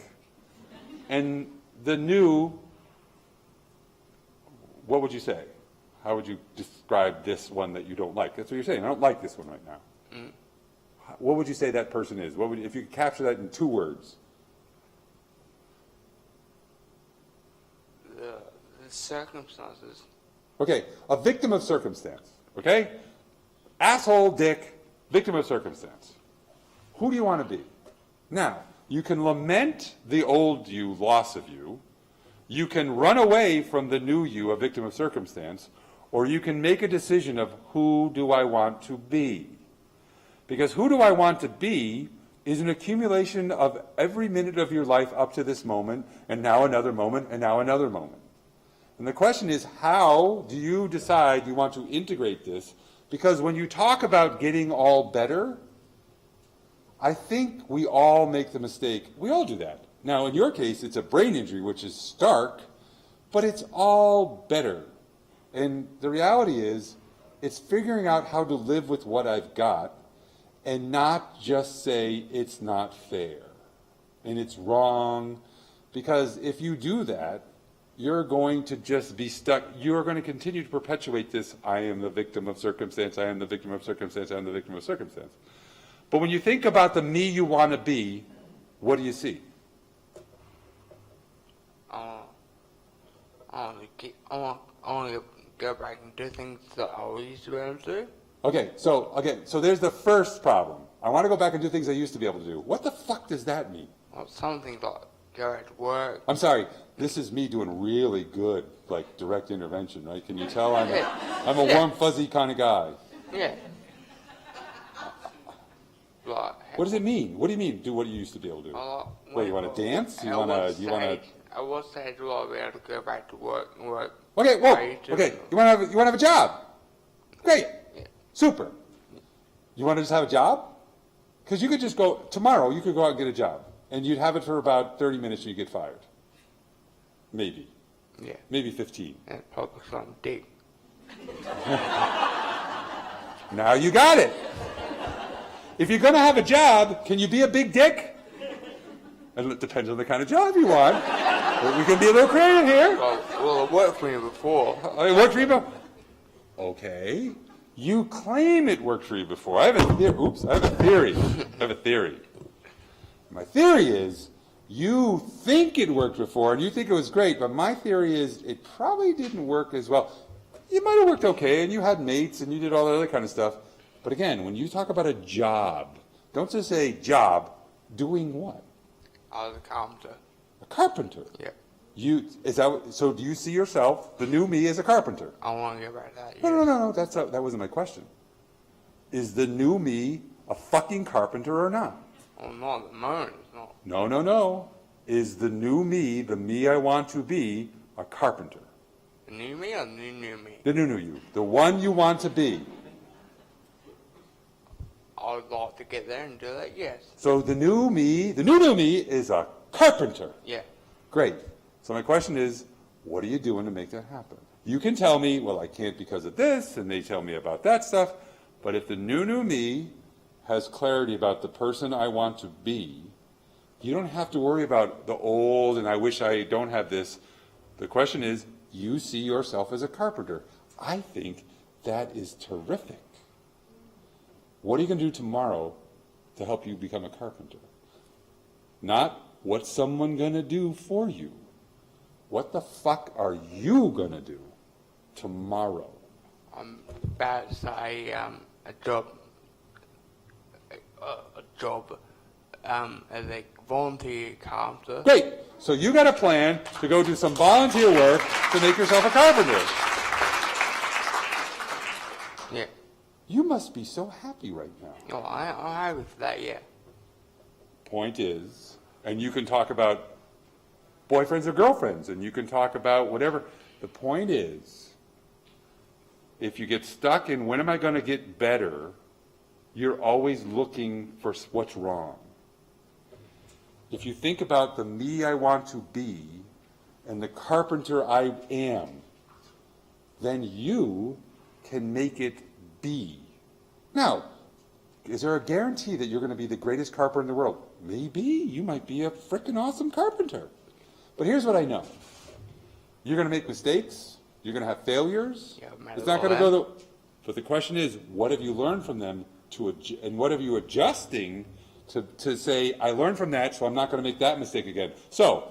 And the new, what would you say? How would you describe this one that you don't like? That's what you're saying. I don't like this one right now. Mm. What would you say that person is? What would if you could capture that in 2 words? The circumstances. Okay, a victim of circumstance. Okay? Asshole, dick, victim of circumstance. Who do you want to be? Now, you can lament the old you, loss of you. You can run away from the new you, a victim of circumstance, or you can make a decision of who do I want to be. Because who do I want to be is an accumulation of every minute of your life up to this moment, and now another moment, and now another moment. And the question is, how do you decide you want to integrate this? Because when you talk about getting all better, I think we all make the mistake. We all do that. Now, in your case, it's a brain injury, which is stark, but it's all better. And the reality is, it's figuring out how to live with what I've got and not just say it's not fair and it's wrong. Because if you do that, you're going to just be stuck. You're going to continue to perpetuate this, I am the victim of circumstance, I am the victim of circumstance, I am the victim of circumstance. But when you think about the me you want to be, what do you see? I want to go back and do things that I used to be able to do. Okay, so there's the first problem. I want to go back and do things I used to be able to do. What the fuck does that mean? Well, something like go back to work. I'm sorry, this is me doing really good, like, direct intervention, right? Can you tell I'm a warm, fuzzy kind of guy? Yeah. Like, What does it mean? What do you mean, do what you used to be able to do? Wait, you want to dance? You want to... I was saying to be able to go back to work and work. Okay, whoa, okay, you want to have a job? Great, Yeah. super. You want to just have a job? Because you could just go, tomorrow you could go out and get a job, and you'd have it for about 30 minutes and you get fired. Maybe. Yeah. Maybe 15. And focus on dick. Now you got it. If you're going to have a job, can you be a big dick? And it depends on the kind of job you want. But we can be a little creative here. Well, it worked for me before. It worked for you before? Okay. You claim it worked for you before. I have a theory. Oops, I have a theory. My theory is you think it worked before and you think it was great, but my theory is it probably didn't work as well. You might have worked okay and you had mates and you did all that other kind of stuff. But again, when you talk about a job, don't just say job, doing what? I was a carpenter. A carpenter. Yeah. So do you see yourself, the new me, as a carpenter? I want to go back to that. No. That wasn't my question. Is the new me a fucking carpenter or not? Well, not at the moment. It's not. No. Is the new me, the me I want to be, a carpenter? The new me or the new me? The new you. The one you want to be. I would like to get there and do that, yes. So the new me is a carpenter. Yeah. Great. So my question is, what are you doing to make that happen? You can tell me, well, I can't because of this, and they tell me about that stuff, but if the new me has clarity about the person I want to be, you don't have to worry about the old and I wish I don't have this. The question is, you see yourself as a carpenter. I think that is terrific. What are you going to do tomorrow to help you become a carpenter? Not what's someone going to do for you. What the fuck are you going to do tomorrow? I'm about to say a job as a volunteer carpenter. Great. So you got a plan to go do some volunteer work to make yourself a carpenter. Yeah. You must be so happy right now. Oh, I'm happy with that, yeah. Point is, and you can talk about boyfriends or girlfriends, and you can talk about whatever. The point is, if you get stuck in when am I going to get better, you're always looking for what's wrong. If you think about the me I want to be and the carpenter I am, then you can make it be. Now, is there a guarantee that you're going to be the greatest carpenter in the world? Maybe. You might be a frickin' awesome carpenter. But here's what I know. You're going to make mistakes. You're going to have failures. Yeah, It's not going to go but the question is, what have you learned from them and what are you adjusting to say, I learned from that, so I'm not going to make that mistake again. So,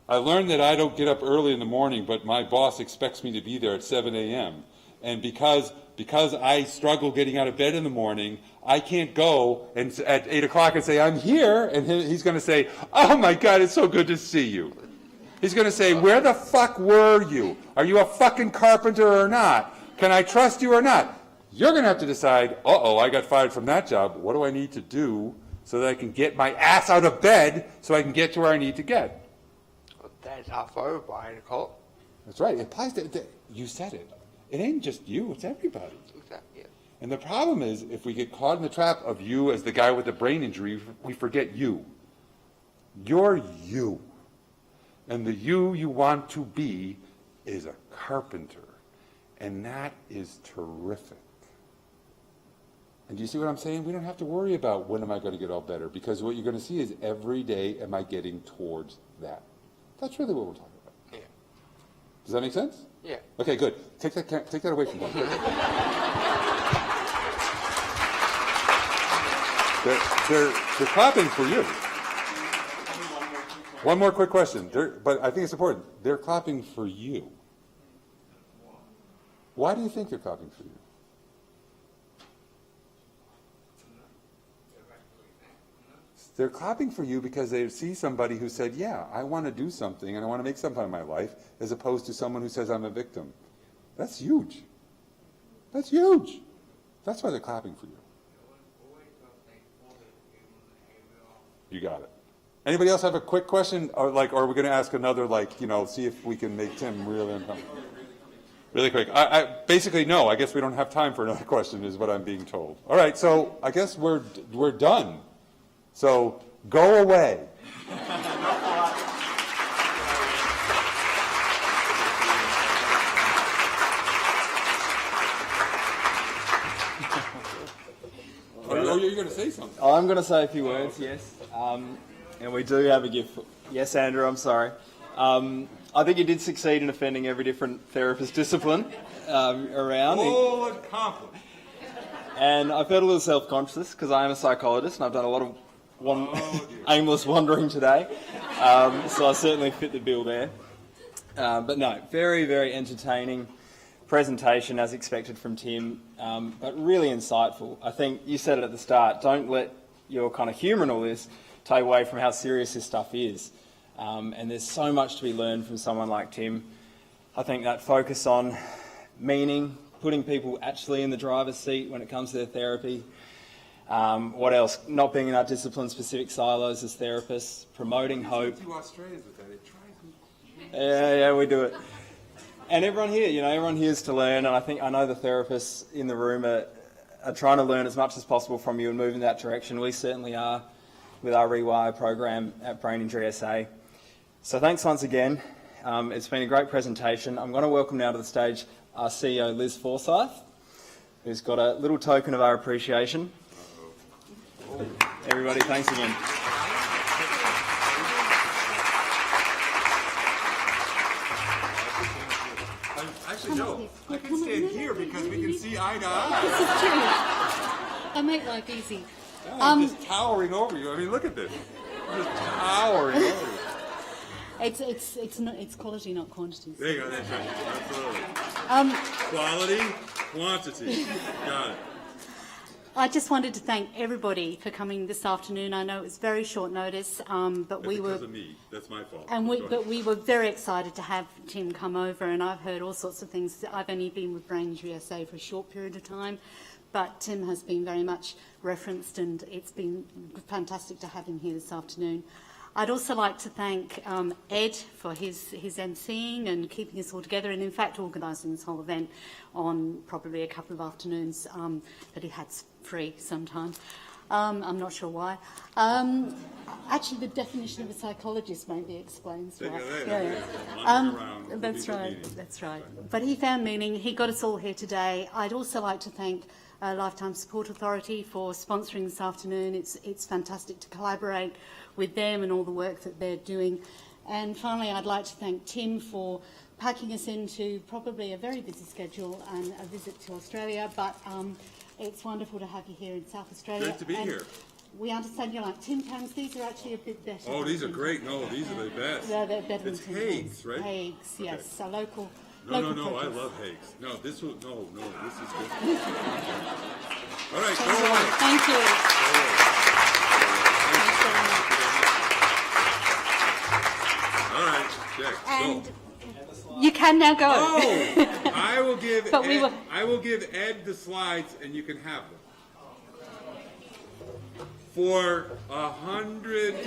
I learned that I don't get up early in the morning, but my boss expects me to be there at 7 a.m. And because I struggle getting out of bed in the morning, I can't go and at 8 o'clock and say, I'm here, and he's going to say, oh my God, it's so good to see you. He's going to say, where the fuck were you? Are you a fucking carpenter or not? Can I trust you or not? You're going to have to decide, I got fired from that job. What do I need to do so that I can get my ass out of bed so I can get to where I need to get? That's half over by 8 o'clock. That's right. It applies to, you said it. It ain't just you, it's everybody. Exactly. Yeah. And the problem is, if we get caught in the trap of you as the guy with the brain injury, we forget you. You're you. And the you want to be is a carpenter. And that is terrific. And do you see what I'm saying? We don't have to worry about when am I going to get all better, because what you're going to see is every day am I getting towards that. That's really what we're talking about. Yeah. Does that make sense? Yeah. Okay, good. Take that away from them. They're clapping for you. One more quick question, but I think it's important. They're clapping for you. Why do you think they're clapping for you? They're clapping for you because they see somebody who said, yeah, I want to do something and I want to make something of my life, as opposed to someone who says I'm a victim. That's huge. That's huge. That's why they're clapping for you. You got it. Anybody else have a quick question? Or are we going to ask another, see if we can make Tim really uncomfortable? Really quick. I basically, no, I guess we don't have time for another question is what I'm being told. All right, so I guess we're done. So go away. You're going to say something. I'm going to say a few words, yes. And we do have a gift. Yes, Andrew, I'm sorry. I think you did succeed in offending every different therapist discipline around. Oh, what a compliment. And I felt a little self-conscious because I am a psychologist and I've done a lot of aimless wandering today. So I certainly fit the bill there. But no, very, very entertaining presentation as expected from Tim, but really insightful. I think you said it at the start, don't let your kind of humour in all this take away from how serious this stuff is. And there's so much to be learned from someone like Tim. I think that focus on meaning, putting people actually in the driver's seat when it comes to their therapy. What else? Not being in our discipline-specific silos as therapists, promoting hope. Yeah, we do it. And everyone here, everyone here is to learn, and I know the therapists in the room are trying to learn as much as possible from you and move in that direction. We certainly are with our Rewire program at Brain Injury SA. So thanks once again. It's been a great presentation. I'm going to welcome now to the stage our CEO, Liz Forsyth, who's got a little token of our appreciation. Everybody, thanks again. Actually, no. I can stand here because we can see eye to eye. This is true. I make life easy. I'm just towering over you. I mean, look at this. I'm just towering over you. It's quality, not quantity. There you go. That's right. Absolutely. Quality, quantity. Got it. I just wanted to thank everybody for coming this afternoon. I know it was very short notice, but we were. Because of me. That's my fault. But we were very excited to have Tim come over, and I've heard all sorts of things. I've only been with Brain Injury SA for a short period of time, but Tim has been very much referenced, and it's been fantastic to have him here this afternoon. I'd also like to thank Ed for his emceeing and keeping us all together, and in fact organising this whole event on probably a couple of afternoons that he had free sometimes. I'm not sure why. Actually, the definition of a psychologist maybe explains why. That's right. That's right. But he found meaning. He got us all here today. I'd also like to thank Lifetime Support Authority for sponsoring this afternoon. It's fantastic to collaborate with them and all the work that they're doing. And finally, I'd like to thank Tim for packing us into probably a very busy schedule and a visit to Australia, but it's wonderful to have you here in South Australia. Great to be here. We understand you like Tim Tams. These are actually a bit better. Oh, than these are Tim great. Tams. No, these are the best. They're better It's than Tim Hague's, Tams. right? Hague's, yes. A local. No, local I produce. love Hague's. No, this will, no, this is good. All right, go Thank you. away. Thank you. All right, Jack, And go. you can now go. Oh, I will give But we Ed, will- I will give Ed the slides, and you can have them. For $100.